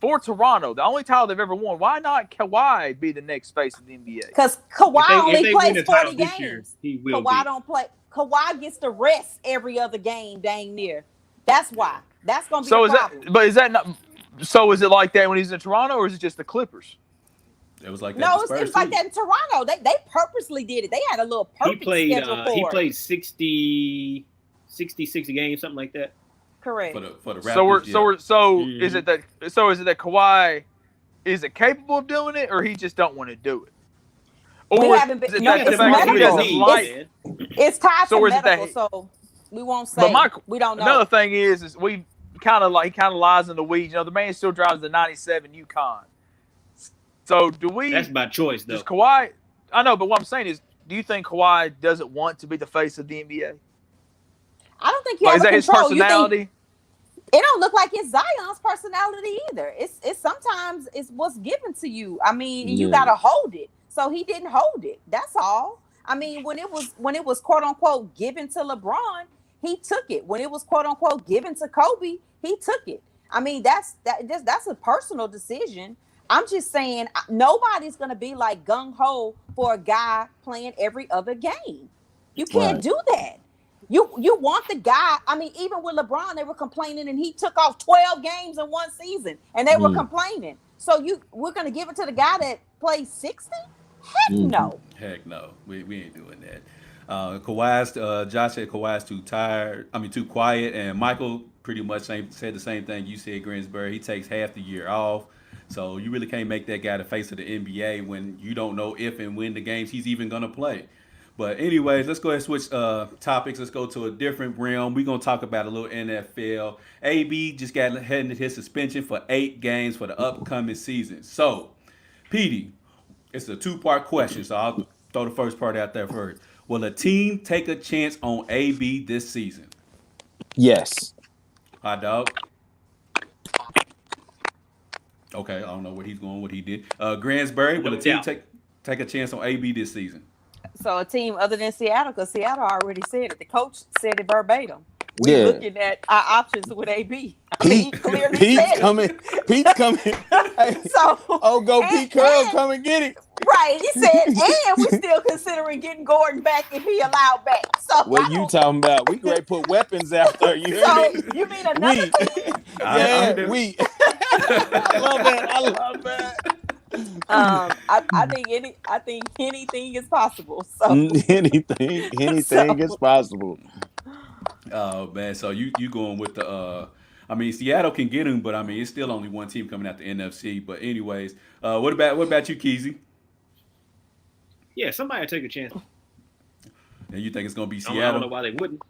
for Toronto, the only title they've ever won, why not Kawhi be the next face of the NBA? Because Kawhi if only they win plays the title 40 this year, games. he will Kawhi be. don't play. Kawhi gets to rest every other game, dang near. That's why. That's gonna be So the is problem. that? But is that not? So is it like that when he's in Toronto, or is it just the Clippers? It was like that. No, with Spurs it's like too. that in Toronto. They purposely did it. They had a little perfect schedule for He it. played 66 games, something like that. Correct. For the Raptors. Is it that Kawhi is it capable of doing it, or he just don't want to do it? We Or haven't been. is it No, that the it's fact that he doesn't medical. like? It's tied So to is it that medical, so we won't say. But we don't know. Another thing is we kind of lies in the weeds. You know, the man still drives the '97 Yukon. So do we? That's by choice, though. Does Kawhi? I know, but what I'm saying is, do you think Kawhi doesn't want to be the face of the NBA? I don't think you Like, have is that his control. personality? It don't look like it's Zion's personality either. It's sometimes it's what's given to you. I mean, you gotta hold it. So he didn't hold it. That's all. I mean, when it was quote unquote given to LeBron, he took it. When it was quote unquote given to Kobe, he took it. I mean, that's a personal decision. I'm just saying nobody's gonna be like gung ho for a guy playing every other game. You can't do that. You want the guy. I mean, even with LeBron, they were complaining, and he took off 12 games in one season, and they were complaining. So we're gonna give it to the guy that plays 60? Heck no. Heck no. We ain't doing that. Josh said Kawhi's too tired. Too quiet. And Michael pretty much said the same thing you said, Greensbury. He takes half the year off. So you really can't make that guy the face of the NBA when you don't know if and when the games he's even gonna play. But anyways, let's go ahead and switch topics. Let's go to a different realm. We're going to talk about a little NFL. AB just got headed his suspension for 8 games for the upcoming season. So, Petey, it's a 2-part question, so I'll throw the first part out there first. Will a team take a chance on AB this season? Yes. Hot dog? Okay, I don't know where he's going, what he did. Greensbury, will a team take a chance on AB this season? So a team other than Seattle, because Seattle already said it. The coach said it verbatim. We're looking at our options with AB. Pete's coming. Pete's coming. Hey, so Pete Carroll, come and get it. Right. He said, and we're still considering getting Gordon back if he allowed back. So what you talking about? We great put weapons out there. You hear me? You mean another team? We. I love that. I think anything is possible. So anything is possible. Oh man, so you going with the Seattle can get him, but it's still only one team coming out the NFC. But anyways, what about you, Keezy? Yeah, somebody take a chance. And you think it's gonna be Seattle? I don't know why they wouldn't.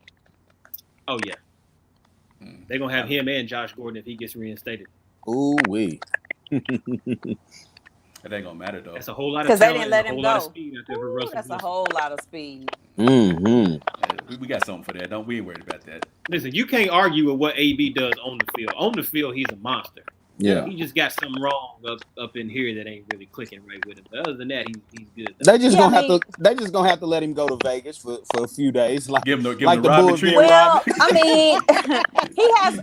Oh yeah, they're gonna have him and Josh Gordon if he gets reinstated. Ooh wee. It ain't gonna matter though. That's a whole lot of because they didn't let him go. That's a whole lot of speed. Yeah, we got something for that. We ain't worried about that. Listen, you can't argue with what AB does on the field. On the field, he's a monster. Yeah, he just got something wrong up in here that ain't really clicking right with him. But other than that, he's good. They just gonna have to let him go to Vegas for a few days, like give him the Robin Bulls treatment. Well,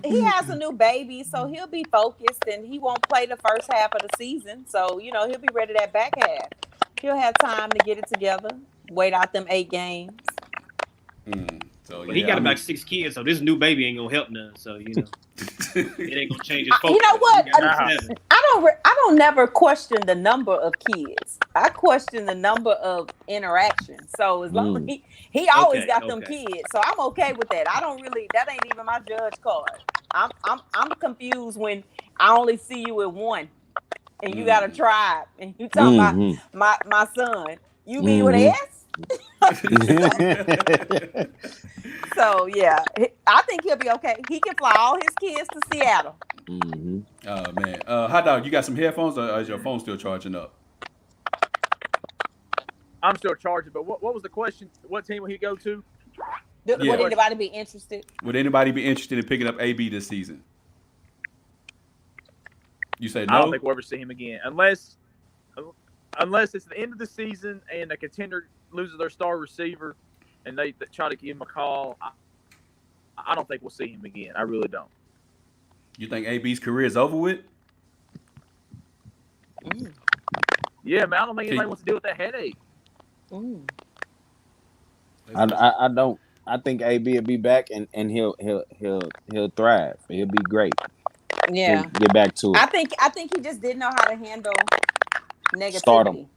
he has a new baby, so he'll be focused and he won't play the first half of the season. So he'll be ready that back half. He'll have time to get it together, wait out them 8 games. So he got about 6 kids, so this new baby ain't gonna help none. So it ain't gonna change his focus. You know what? I don't never question the number of kids. I question the number of interactions. So as long as he always got them kids, so I'm okay with that. That ain't even my judge card. I'm confused when I only see you with one, and you got a tribe, and you talking about my son. You mean with an S? So yeah, I think he'll be okay. He can fly all his kids to Seattle. Oh man, Hot Dog, you got some headphones, or is your phone still charging up? I'm still charging, but what was the question? What team will he go to? Would anybody be interested? Would anybody be interested in picking up AB this season? You say no? I don't think we'll ever see him again, unless it's the end of the season and a contender loses their star receiver, and they try to give him a call. I don't think we'll see him again. I really don't. You think AB's career is over with? Yeah, man. I don't think anybody wants to deal with that headache. I don't. I think AB will be back and he'll thrive. He'll be great. Yeah. Get back to it. I think he just didn't know how to handle negativity. Stardom.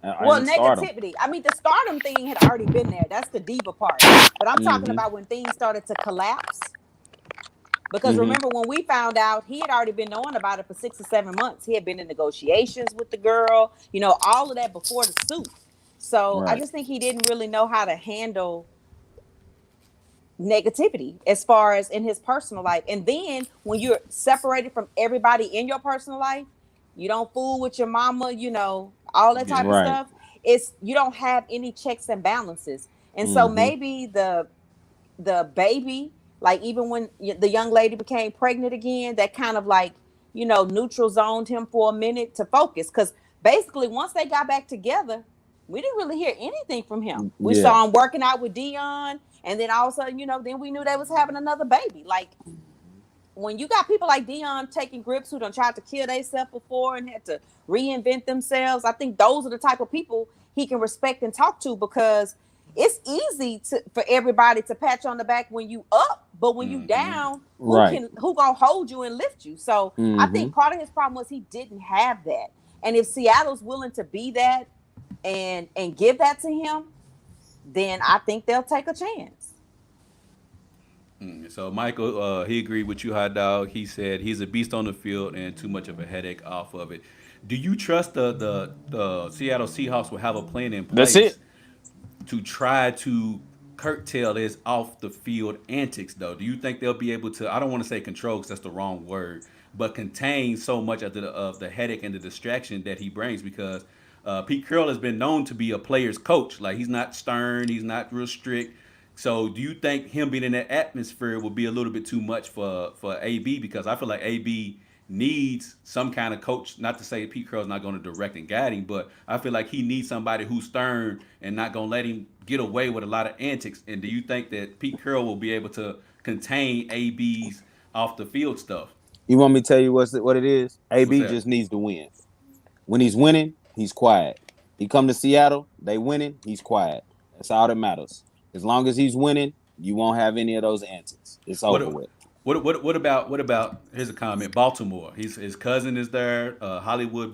Well, negativity. I mean, the stardom thing had already been there. That's the diva part. But I'm talking about when things started to collapse. Because remember when we found out, he had already been knowing about it for 6 or 7 months. He had been in negotiations with the girl, all of that before the suit. So I just think he didn't really know how to handle negativity as far as in his personal life. And then when you're separated from everybody in your personal life, you don't fool with your mama, all that type of stuff. You don't have any checks and balances. And so maybe the baby, like even when the young lady became pregnant again, that kind of like, neutral zoned him for a minute to focus. Because basically once they got back together, we didn't really hear anything from him. We saw him working out with Dion. And then all of a sudden, then we knew they was having another baby. Like when you got people like Dion taking grips who done tried to kill themselves before and had to reinvent themselves, I think those are the type of people he can respect and talk to, because it's easy for everybody to patch on the back when you up, but when you down, who gonna hold you and lift you? So I think part of his problem was he didn't have that. And if Seattle's willing to be that and give that to him, then I think they'll take a chance. So Michael, he agreed with you, Hot Dog. He said he's a beast on the field and too much of a headache off of it. Do you trust the Seattle Seahawks will have a plan in place to try to curtail his off the field antics, though? Do you think they'll be able to, I don't want to say control because that's the wrong word, but contain so much of the headache and the distraction that he brings? Because Pete Carroll has been known to be a player's coach. Like, he's not stern, he's not real strict. So do you think him being in that atmosphere will be a little bit too much for AB? Because I feel like AB needs some kind of coach. Not to say Pete Carroll's not going to direct and guide him, but I feel like he needs somebody who's stern and not going to let him get away with a lot of antics. And do you think that Pete Carroll will be able to contain AB's off the field stuff? You want me to tell you what it is? AB just needs to win. When he's winning, he's quiet. He come to Seattle, they winning, he's quiet. That's all that matters. As long as he's winning, you won't have any of those antics. It's over with. What about? Here's a comment. Baltimore. His cousin is there. Hollywood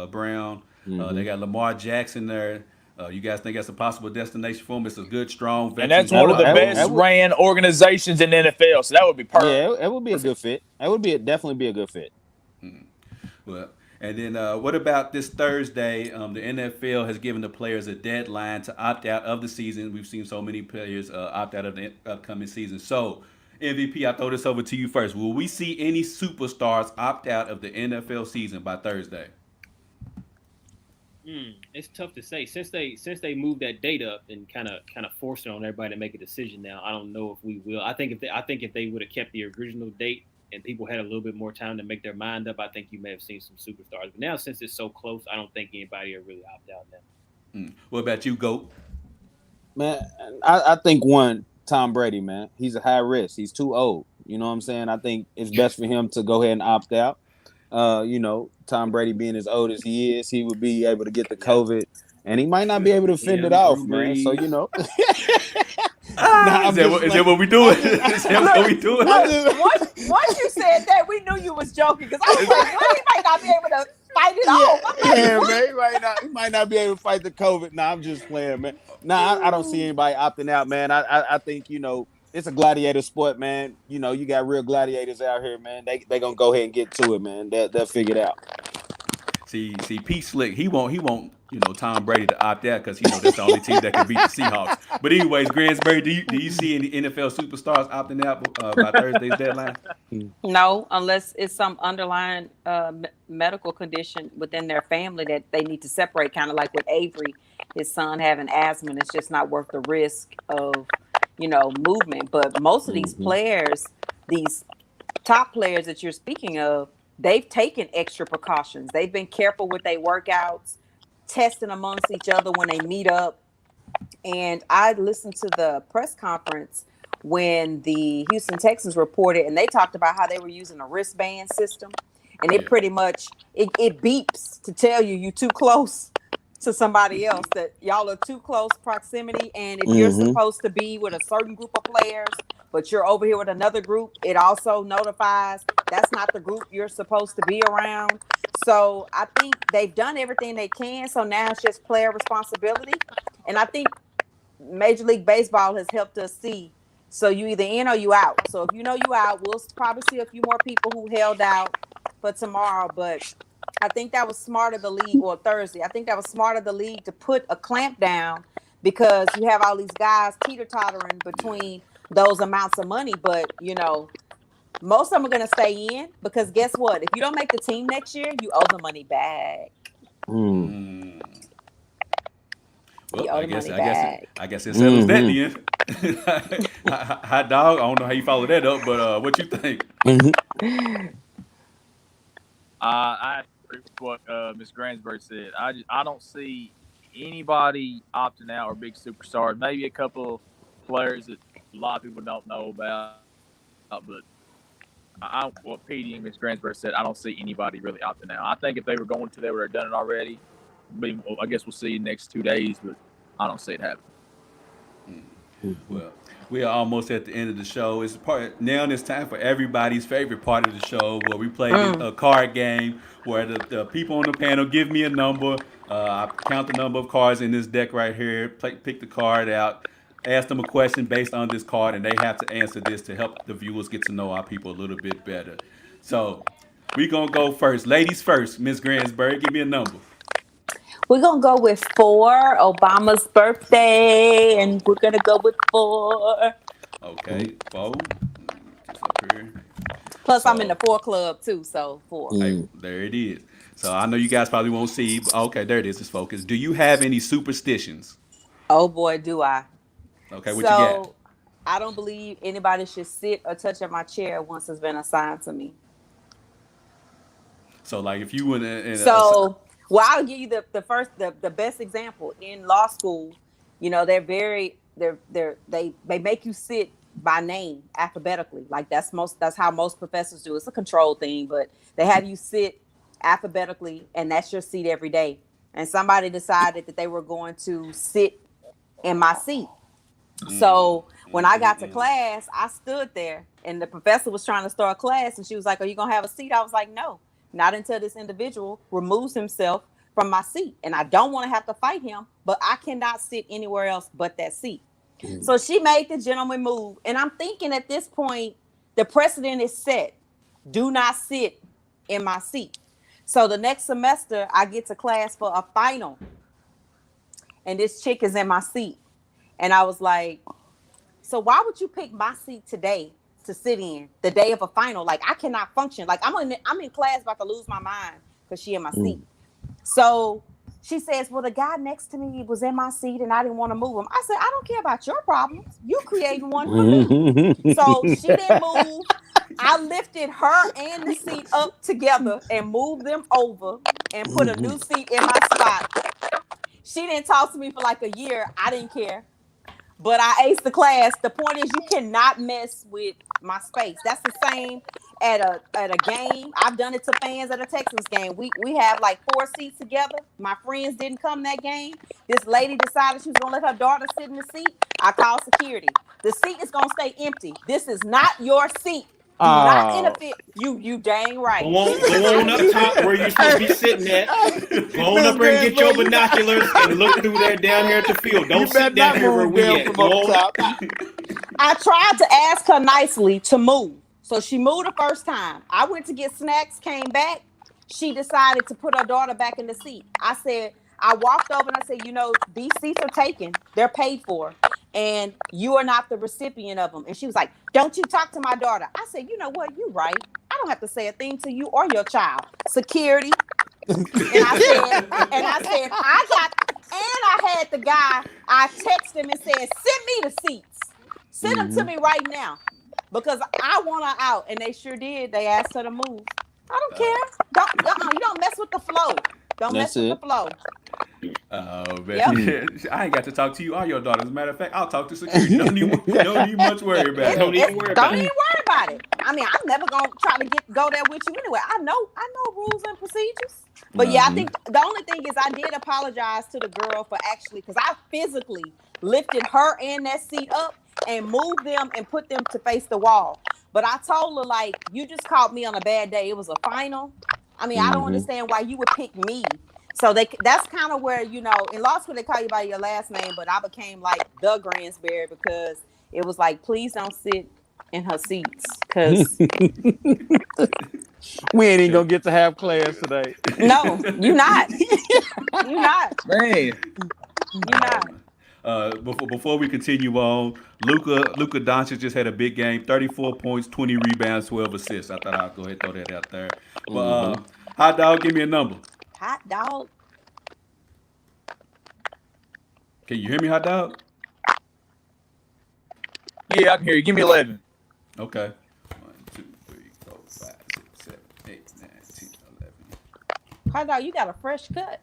Brown. They got Lamar Jackson there. You guys think that's a possible destination for him? It's a good, strong veteran. And that's one of the best ran organizations in the NFL. So that would be perfect. Yeah, it would be a good fit. It would definitely be a good fit. Well. And then what about this Thursday? The NFL has given the players a deadline to opt out of the season. We've seen so many players opt out of the upcoming season. So, MVP, I throw this over to you first. Will we see any superstars opt out of the NFL season by Thursday? It's tough to say. Since they moved that date up and kind of forced it on everybody to make a decision now, I don't know if we will. I think if they would have kept the original date and people had a little bit more time to make their mind up, I think you may have seen some superstars. But now, since it's so close, I don't think anybody will really opt out now. What about you, Goat? Man, I think Tom Brady, man. He's a high risk. He's too old. You know what I'm saying? I think it's best for him to go ahead and opt out. Tom Brady being as old as he is, he would be able to get the COVID, and he might not be able to fend it off, man. So, is that what we doing? Is that what we doing? Once you said that, we knew you was joking, because I was like, well, he might not be able to fight it off. Man, he might not be able to fight the COVID. Nah, I'm just playing, man. Nah, I don't see anybody opting out, man. I think, it's a gladiator sport, man. You got real gladiators out here, man. They gonna go ahead and get to it, man. They'll figure it out. See, Pete Slick, he won't, Tom Brady to opt out because that's the only team that can beat the Seahawks. But anyways, Gransbury, do you see any NFL superstars opting out by Thursday's deadline? No, unless it's some underlying medical condition within their family that they need to separate, kind of like with Avery, his son having asthma, and it's just not worth the risk of, movement. But most of these players, these top players that you're speaking of, they've taken extra precautions. They've been careful with their workouts, testing amongst each other when they meet up. And I listened to the press conference when the Houston Texans reported, and they talked about how they were using a wristband system. and it pretty much it beeps to tell you too close to somebody else, that y'all are too close proximity. And if you're supposed to be with a certain group of players, but you're over here with another group, it also notifies that's not the group you're supposed to be around. So I think they've done everything they can. So now it's just player responsibility. And I think Major League Baseball has helped us see. So you either in or you out. So if you know you out, we'll probably see a few more people who held out for tomorrow. But I think that was smart of the league, or Thursday. I think that was smart of the league to put a clamp down, because you have all these guys teeter-tottering between those amounts of money. But, you know, most of them are going to stay in, because guess what? If you don't make the team next year, you owe the money back. Well, I guess it settles that then. Hot dog. I don't know how you follow that up, but what you think? I agree with what Ms. Gransberg said. I don't see anybody opting out or big superstars. Maybe a couple of players that a lot of people don't know about, but what PD and Ms. Gransberg said, I don't see anybody really opting out. I think if they were going to, they would have done it already. But I guess we'll see in the next 2 days, but I don't see it happening. Well, we are almost at the end of the show. Now it's time for everybody's favorite part of the show, where we play a card game where the people on the panel give me a number. I count the number of cards in this deck right here, pick the card out, ask them a question based on this card, and they have to answer this to help the viewers get to know our people a little bit better. So we're going to go first. Ladies first. Ms. Gransberg, give me a number. We're going to go with 4, Obama's birthday, and we're going to go with 4. Okay, 4. Just up here. Plus, I'm in the 4 club, too, so 4. Hey, there it is. So I know you guys probably won't see. Okay, there it is. It's focused. Do you have any superstitions? Oh, boy, do I. Okay, what you got? I don't believe anybody should sit or touch at my chair once it's been assigned to me. So, like, if you went in well, I'll give you the best example. In law school, you know, they make you sit by name alphabetically. Like that's how most professors do. It's a control thing, but they have you sit alphabetically, and that's your seat every day. And somebody decided that they were going to sit in my seat. So when I got to class, I stood there, and the professor was trying to start class, and she was like, "Are you gonna have a seat?" I was like, "No. Not until this individual removes himself from my seat." And I don't want to have to fight him, but I cannot sit anywhere else but that seat. So she made the gentleman move. And I'm thinking at this point, the precedent is set. Do not sit in my seat. So the next semester, I get to class for a final. And this chick is in my seat. And I was like, so why would you pick my seat today to sit in the day of a final? Like, I cannot function. Like, I'm in class about to lose my mind because she in my seat. So she says, well, the guy next to me was in my seat and I didn't want to move him. I said, I don't care about your problems. You created one for me. So she didn't move. I lifted her and the seat up together and moved them over and put a new seat in my spot. She didn't talk to me for like a year. I didn't care. But I aced the class. The point is, you cannot mess with my space. That's the same at a game. I've done it to fans at a Texans game. We have like 4 seats together. My friends didn't come that game. This lady decided she was gonna let her daughter sit in the seat. I called security. The seat is gonna stay empty. This is not your seat. Do not interfere. You dang right. Go on up top where you're supposed to be sitting at. Go on up there and get your binoculars and look through there down here at the field. Don't sit down here where we at. I tried to ask her nicely to move. So she moved the first time. I went to get snacks, came back. She decided to put her daughter back in the seat. I walked over and I said, you know, these seats are taken. They're paid for. And you are not the recipient of them. And she was like, don't you talk to my daughter. I said, you know what? You're right. I don't have to say a thing to you or your child. Security. And I had the guy, I texted him and said, send me the seats. Send them to me right now. Because I want her out. And they sure did. They asked her to move. I don't care. You don't mess with the flow. Don't mess with the flow. Oh, man. I ain't got to talk to you or your daughter. As a matter of fact, I'll talk to security. Don't need much worry about it. Don't even worry about it. I mean, I'm never gonna try to go there with you anyway. I know rules and procedures. But yeah, I think the only thing is I did apologize to the girl for actually, because I physically lifted her and that seat up and moved them and put them to face the wall. But I told her, like, you just caught me on a bad day. It was a final. I mean, I don't understand why you would pick me. So that's kind of where, in law school, they call you by your last name, but I became like the Gransberry because it was like, please don't sit in her seats because we ain't even gonna get to have class today. No, you're not. You're not. Man. You're not. Before we continue on, Luka Doncic just had a big game, 34 points, 20 rebounds, 12 assists. I thought I'd go ahead and throw that out there. But Hot Dog, give me a number. Hot Dog. Can you hear me, Hot Dog? Yeah, I can hear you. Give me 11. Okay. 1, 2, 3, 4, 5, 6, 7, 8, 9, 10, 11. Hot Dog, you got a fresh cut.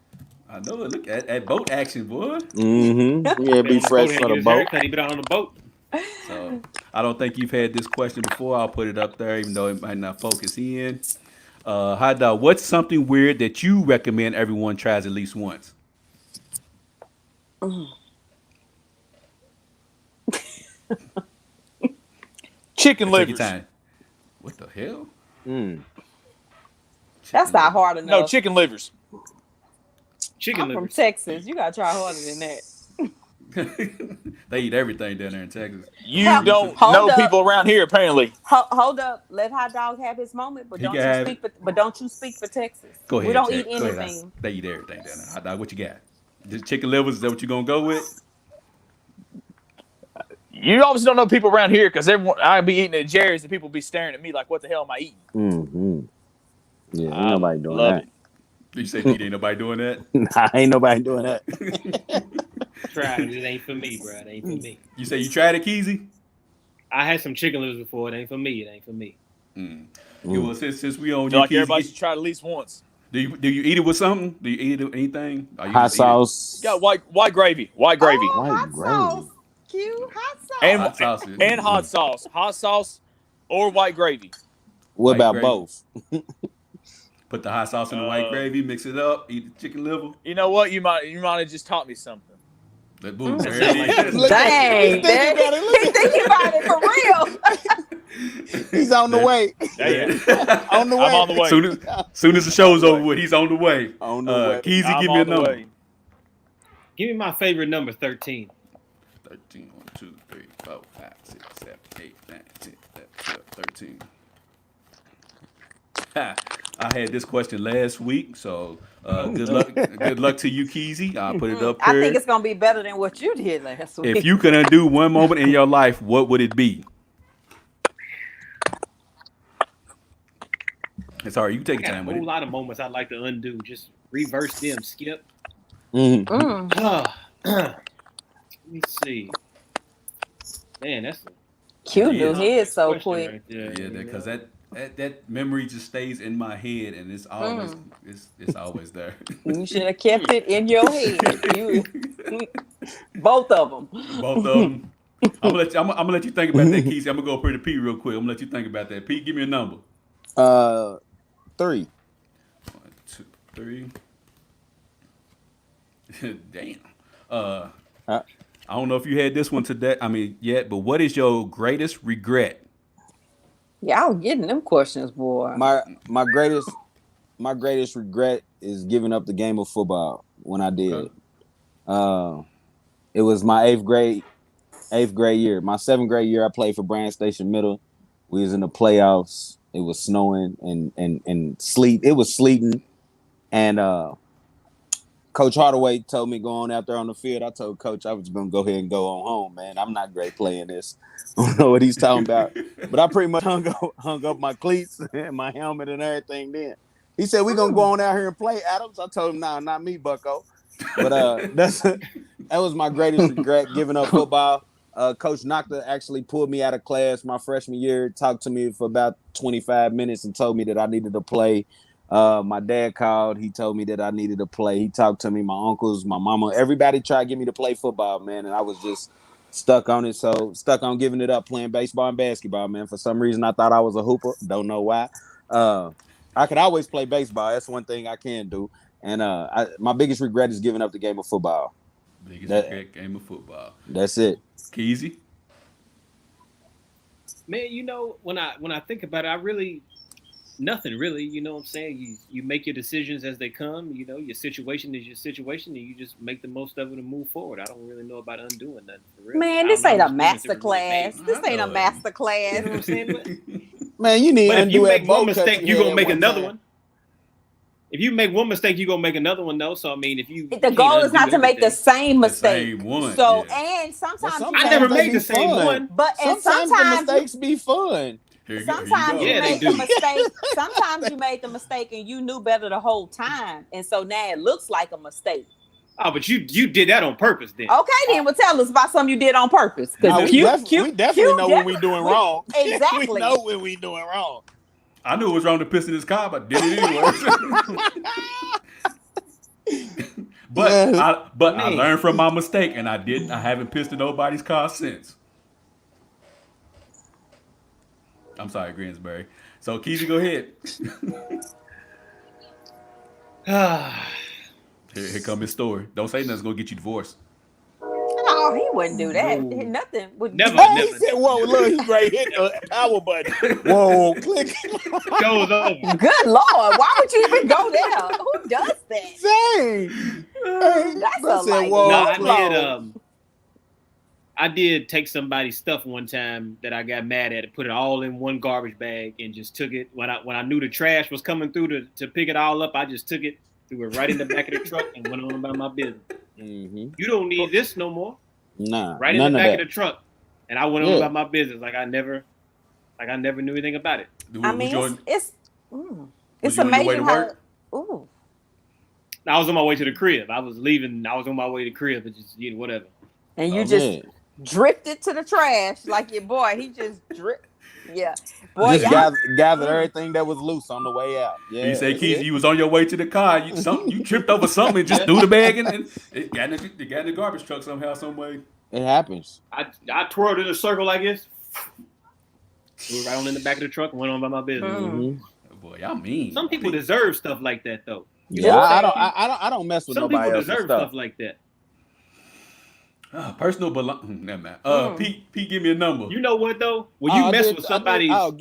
I know it. Look at boat action, boy. Yeah, be fresh for the boat. He been on the boat. So I don't think you've had this question before. I'll put it up there, even though it might not focus in. Hot Dog, what's something weird that you recommend everyone tries at least once? Chicken livers. Take your time. What the hell? That's not hard enough. No, chicken livers. Chicken I'm livers. from Texas. You gotta try harder than that. They eat everything down there in Texas. You don't know people around here, apparently. Hold up. Let Hot Dog have his moment, but don't you speak for Texas. Go ahead. We don't Jack. eat anything. They eat everything down there. Hot Dog, what you got? Just chicken livers, is that what you gonna go with? You obviously don't know people around here because I be eating at Jerry's and people be staring at me like, what the hell am I eating? Yeah, ain't nobody doing love that. it. You say Pete, ain't nobody doing that? Nah, ain't nobody doing that. Try it. It ain't for me, bro. It ain't for me. You say you tried it, Keezy? I had some chicken livers before. It ain't for me. It ain't for me. Yeah, well, since we on I feel you, like everybody should try it at least once. do you eat it with something? Do you eat it with anything? Or you Hot just eat it? sauce. You got white gravy. White gravy. Oh, White hot gravy. sauce. Cute. Hot sauce. And Hot sauce. and hot sauce. Hot sauce or white gravy. What White about gravy. both? Put the hot sauce in the white gravy, mix it up, eat the chicken liver. You know what? You might have just taught me something. Boom. Look Dang. at He's thinking about it for real. He's on the way. On the way. I'm on the way. Soon as the show's over with, he's on the way. On the way. Keezy, I'm give me a on the number. way. Give me my favorite number, 13. 13, 1, 2, 3, 4, 5, 6, 7, 8, 9, 10, 11, 12, 13. I had this question last week, so good luck. Good luck to you, Keezy. I'll put it up I here. think it's gonna be better than what you did last week. If you could undo one moment in your life, what would it be? It's all right. You can take I your got a time with whole it. lot of moments I'd like to undo. Just reverse them, skip. Mm. Let me see. Man, that's a Q Yeah. knew his so question quick. right there. Yeah, because that memory just stays in my head, and it's always it's always there. You should have kept it in your head. Both of them. Both of them. I'm gonna let you think about that, Keezy. I'm gonna go up here to Pete real quick. I'm gonna let you think about that. Pete, give me a number. 3. 1, 2, 3. Damn. I don't know if you had this one today. Yet. But what is your greatest regret? Y'all getting them questions, boy. My greatest regret is giving up the game of football when I did. It was my eighth grade year. My 7th grade year, I played for Brand Station Middle. We was in the playoffs. It was snowing and sleet. It was sleeting, and Coach Hardaway told me go on out there on the field. I told Coach I was gonna go ahead and go on home, man. I'm not great playing this. I don't know what he's talking about, but I pretty much hung up my cleats and my helmet and everything. Then he said we gonna go on out here and play, Adams. I told him no, not me, Bucko. But that was my greatest regret, giving up football. Coach Nocta actually pulled me out of class my freshman year, talked to me for about 25 minutes and told me that I needed to play My dad called. He told me that I needed to play. He talked to me, my uncles, my mama, everybody tried to get me to play football, man, and I was just stuck on it. So stuck on giving it up, playing baseball and basketball, man. For some reason, I thought I was a hooper. Don't know why. I could always play baseball. That's one thing I can do. And my biggest regret is giving up the game of football. Biggest regret game of football. That's it. Keezy? Man, when I think about it, I really nothing really. You know what I'm saying? You make your decisions as they come. Your situation is your situation, and you just make the most of it and move forward. I don't really know about undoing nothing for real. Man, this ain't a master class. This ain't a master class. You know what I'm saying? Man, you need. But if you make one because mistake, you're gonna make another time. one. If you make one mistake, you're gonna make another one, though. So I mean, if you The goal is not to make the same mistake. same one, So yeah. and sometimes Well, I never they made be the same fun. one. but and Sometimes the sometimes mistakes be fun. Sometimes you Yeah, they made do. the mistake. Sometimes you made the mistake and you knew better the whole time, and so now it looks like a mistake. Oh, but you did that on purpose, then. Okay, then well, tell us about something you did on purpose. No, Because we definitely know when we doing wrong. Exactly. We know when we doing wrong. I knew it was wrong to piss in his car, but I did it anyway. But I learned from my mistake, and I haven't pissed in nobody's car since. I'm sorry, Greensbury. So, Keezy, go ahead. Here come his story. Don't say nothing's gonna get you divorced. No, he wouldn't do that. No. Nothing would. Never. He said, "Whoa, look, he's right hit the power button. Whoa, click." Goes over. Good Lord, why would you even go there? Who does that? Dang. That's I a said, like. whoa. No, I did take somebody's stuff one time that I got mad at and put it all in one garbage bag and just took it. When I knew the trash was coming through to pick it all up, I just took it, threw it right in the back of the truck, and went on about my business. Mm-hmm. You don't need this no more. Nah, Right in the back of the truck, and I went on Yeah. about my business like I never knew anything about it. I mean, it's on your way amazing to how. work? Ooh. I was on my way to the crib. I was leaving. I was on my way to the crib, but just whatever. And you Oh, just man. drifted to the trash like your boy. He just dripped. Yeah, boy. Just y'all- gathered everything that was loose on the way out. Yeah, You say, that's Keezy, it. you was on your way to the car. You tripped over something and just threw the bag in, and it got in the garbage truck somehow, some way. It happens. I twirled in a circle like this. Threw it right on in the back of the truck and went on about my business. Mhm. Boy, y'all mean. Some people deserve stuff like that, though. You Yeah, know what I'm I saying? don't mess with Some nobody people else's deserve stuff. stuff like that. Personal belong. Never mind. Pete, give me a number. You know what though? When you mess with somebody, Pete go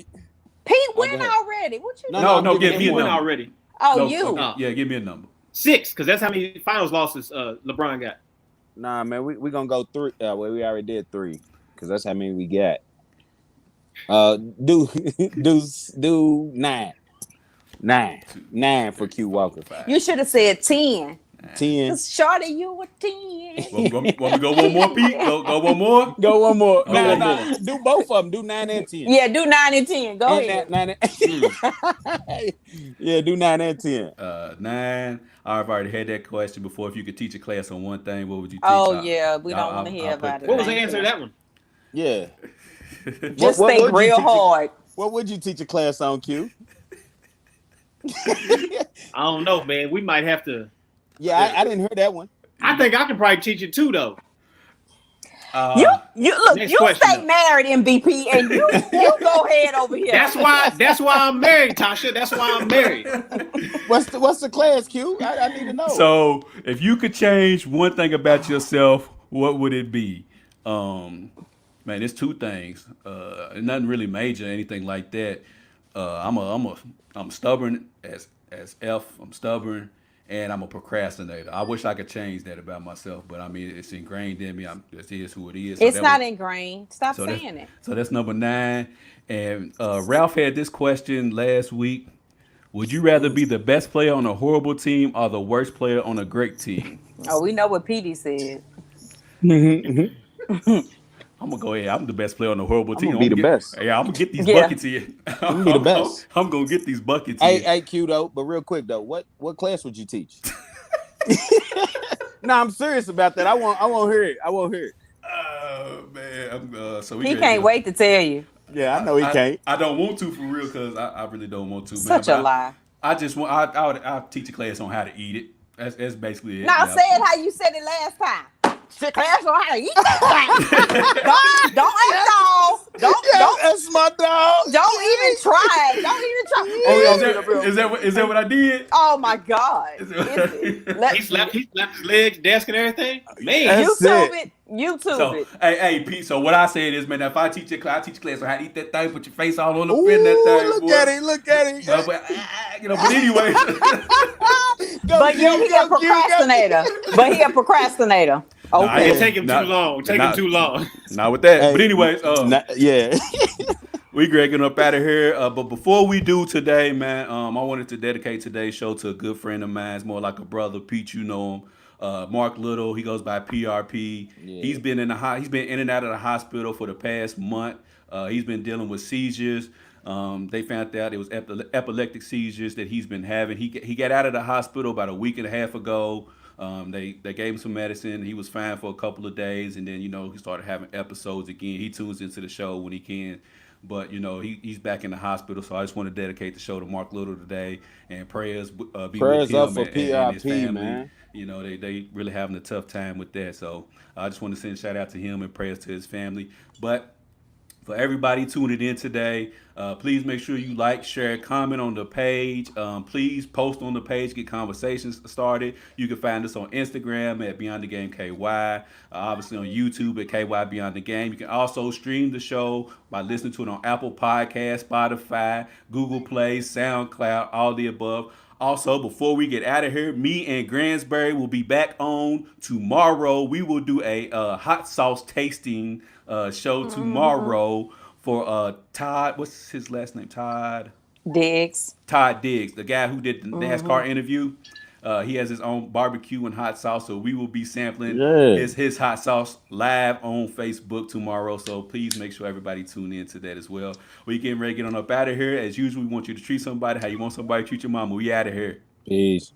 went ahead. already. What you? No, give me he a won number. already. Oh, No, you. okay, yeah, give me a number. 6, because that's how many finals losses LeBron got. Nah, man, we gonna go 3. Well, we already did 3 because that's how many we got. Do 9. 9 for Q Walker. You should have said 10. 10. Shorty, you were 10. Want me to go one more, Pete? Go one more? Go one more. Go one more. Do both of them. Do 9 and 10. Yeah, do 9 and 10. Go And ahead. 9 yeah, do 9 and 10. 9. I've already had that question before. If you could teach a class on one thing, what would you teach? Oh, yeah, we don't want to hear I'll put about that. it. What was the answer to that one? Yeah. Just What think would you real teach a- hard. What would you teach a class on, Q? I don't know, man. We might have to. Yeah, I didn't hear that one. I think I can probably teach it too, though. You look. next You question, stay though. married, MVP, and you go ahead over here. That's why I'm married, Tasha. That's why I'm married. What's the class, Q? I need to know. So, if you could change one thing about yourself, what would it be? Man, it's 2 things. Nothing really major, anything like that. I'm stubborn as F. I'm stubborn, and I'm a procrastinator. I wish I could change that about myself, but I mean, it's ingrained in me. It is who it is. It's not ingrained. Stop So saying it. So that's number 9. And Ralph had this question last week. Would you rather be the best player on a horrible team or the worst player on a great team? Oh, we know what Petey said. I'm gonna go ahead. I'm the best player on the horrible team. gonna be the best. Yeah, I'm gonna get these Yeah. buckets here. I'm gonna be the best. I'm gonna get these buckets Hey, here. hey, Q though, but real quick though, what class would you teach? No, I'm serious about that. I won't hear it. I won't hear it. Oh man, so we He gotta can't do- wait to tell you. Yeah, I know he can't. I don't want to for real because I really don't want to. Such man, a lie. I just want I'll teach a class on how to eat it. That's basically it. Now Yeah. say it how you said it last time. Shit, class on how to eat that. Don't act all. Don't. That's my dog. Don't even try it. Don't even try. Oh, is that what I did? Oh my God! He slapped his legs, desk, and everything. Man, That's YouTube So, it. hey, Pete. So what I said is, man, if I teach a class on how to eat that thing, put your face all on the pin that thing. Look boy. at it. Look at it. But anyway. But he a procrastinator. But he a procrastinator. Okay. It take him too long. Take him too long. Not with that. Hey, but anyways, yeah. we getting up out of here. But before we do today, man, I wanted to dedicate today's show to a good friend of mine. It's more like a brother. Pete, you know him. Mark Little. He goes by PRP. Yeah. He's been in and out of the hospital for the past month. He's been dealing with seizures. They found out it was epileptic seizures that he's been having. He got out of the hospital about a week and a half ago. They gave him some medicine. He was fine for a couple of days, and then he started having episodes again. He tunes into the show when he can, but he's back in the hospital. So I just want to dedicate the show to Mark Little today, and prayers be with him up for and his PRP, family. man. They really having a tough time with that. So I just want to send a shout out to him and prayers to his family. But for everybody tuning in today, please make sure you like, share, comment on the page. Please post on the page, get conversations started. You can find us on Instagram at Beyond the Game KY, obviously on YouTube at KY Beyond the Game. You can also stream the show by listening to it on Apple Podcasts, Spotify, Google Play, SoundCloud, all the above. Also, before we get out of here, me and Gransbury will be back on tomorrow. We will do a hot sauce tasting show tomorrow for Todd. What's his last name? Todd Diggs, the guy who did the NASCAR interview. He has his own barbecue and hot sauce, so we will be sampling his hot sauce live on Facebook tomorrow. So please make sure everybody tune in to that as well. We getting ready to get on up out of here. As usual, we want you to treat somebody how you want somebody to treat your mama. We out of here. Peace.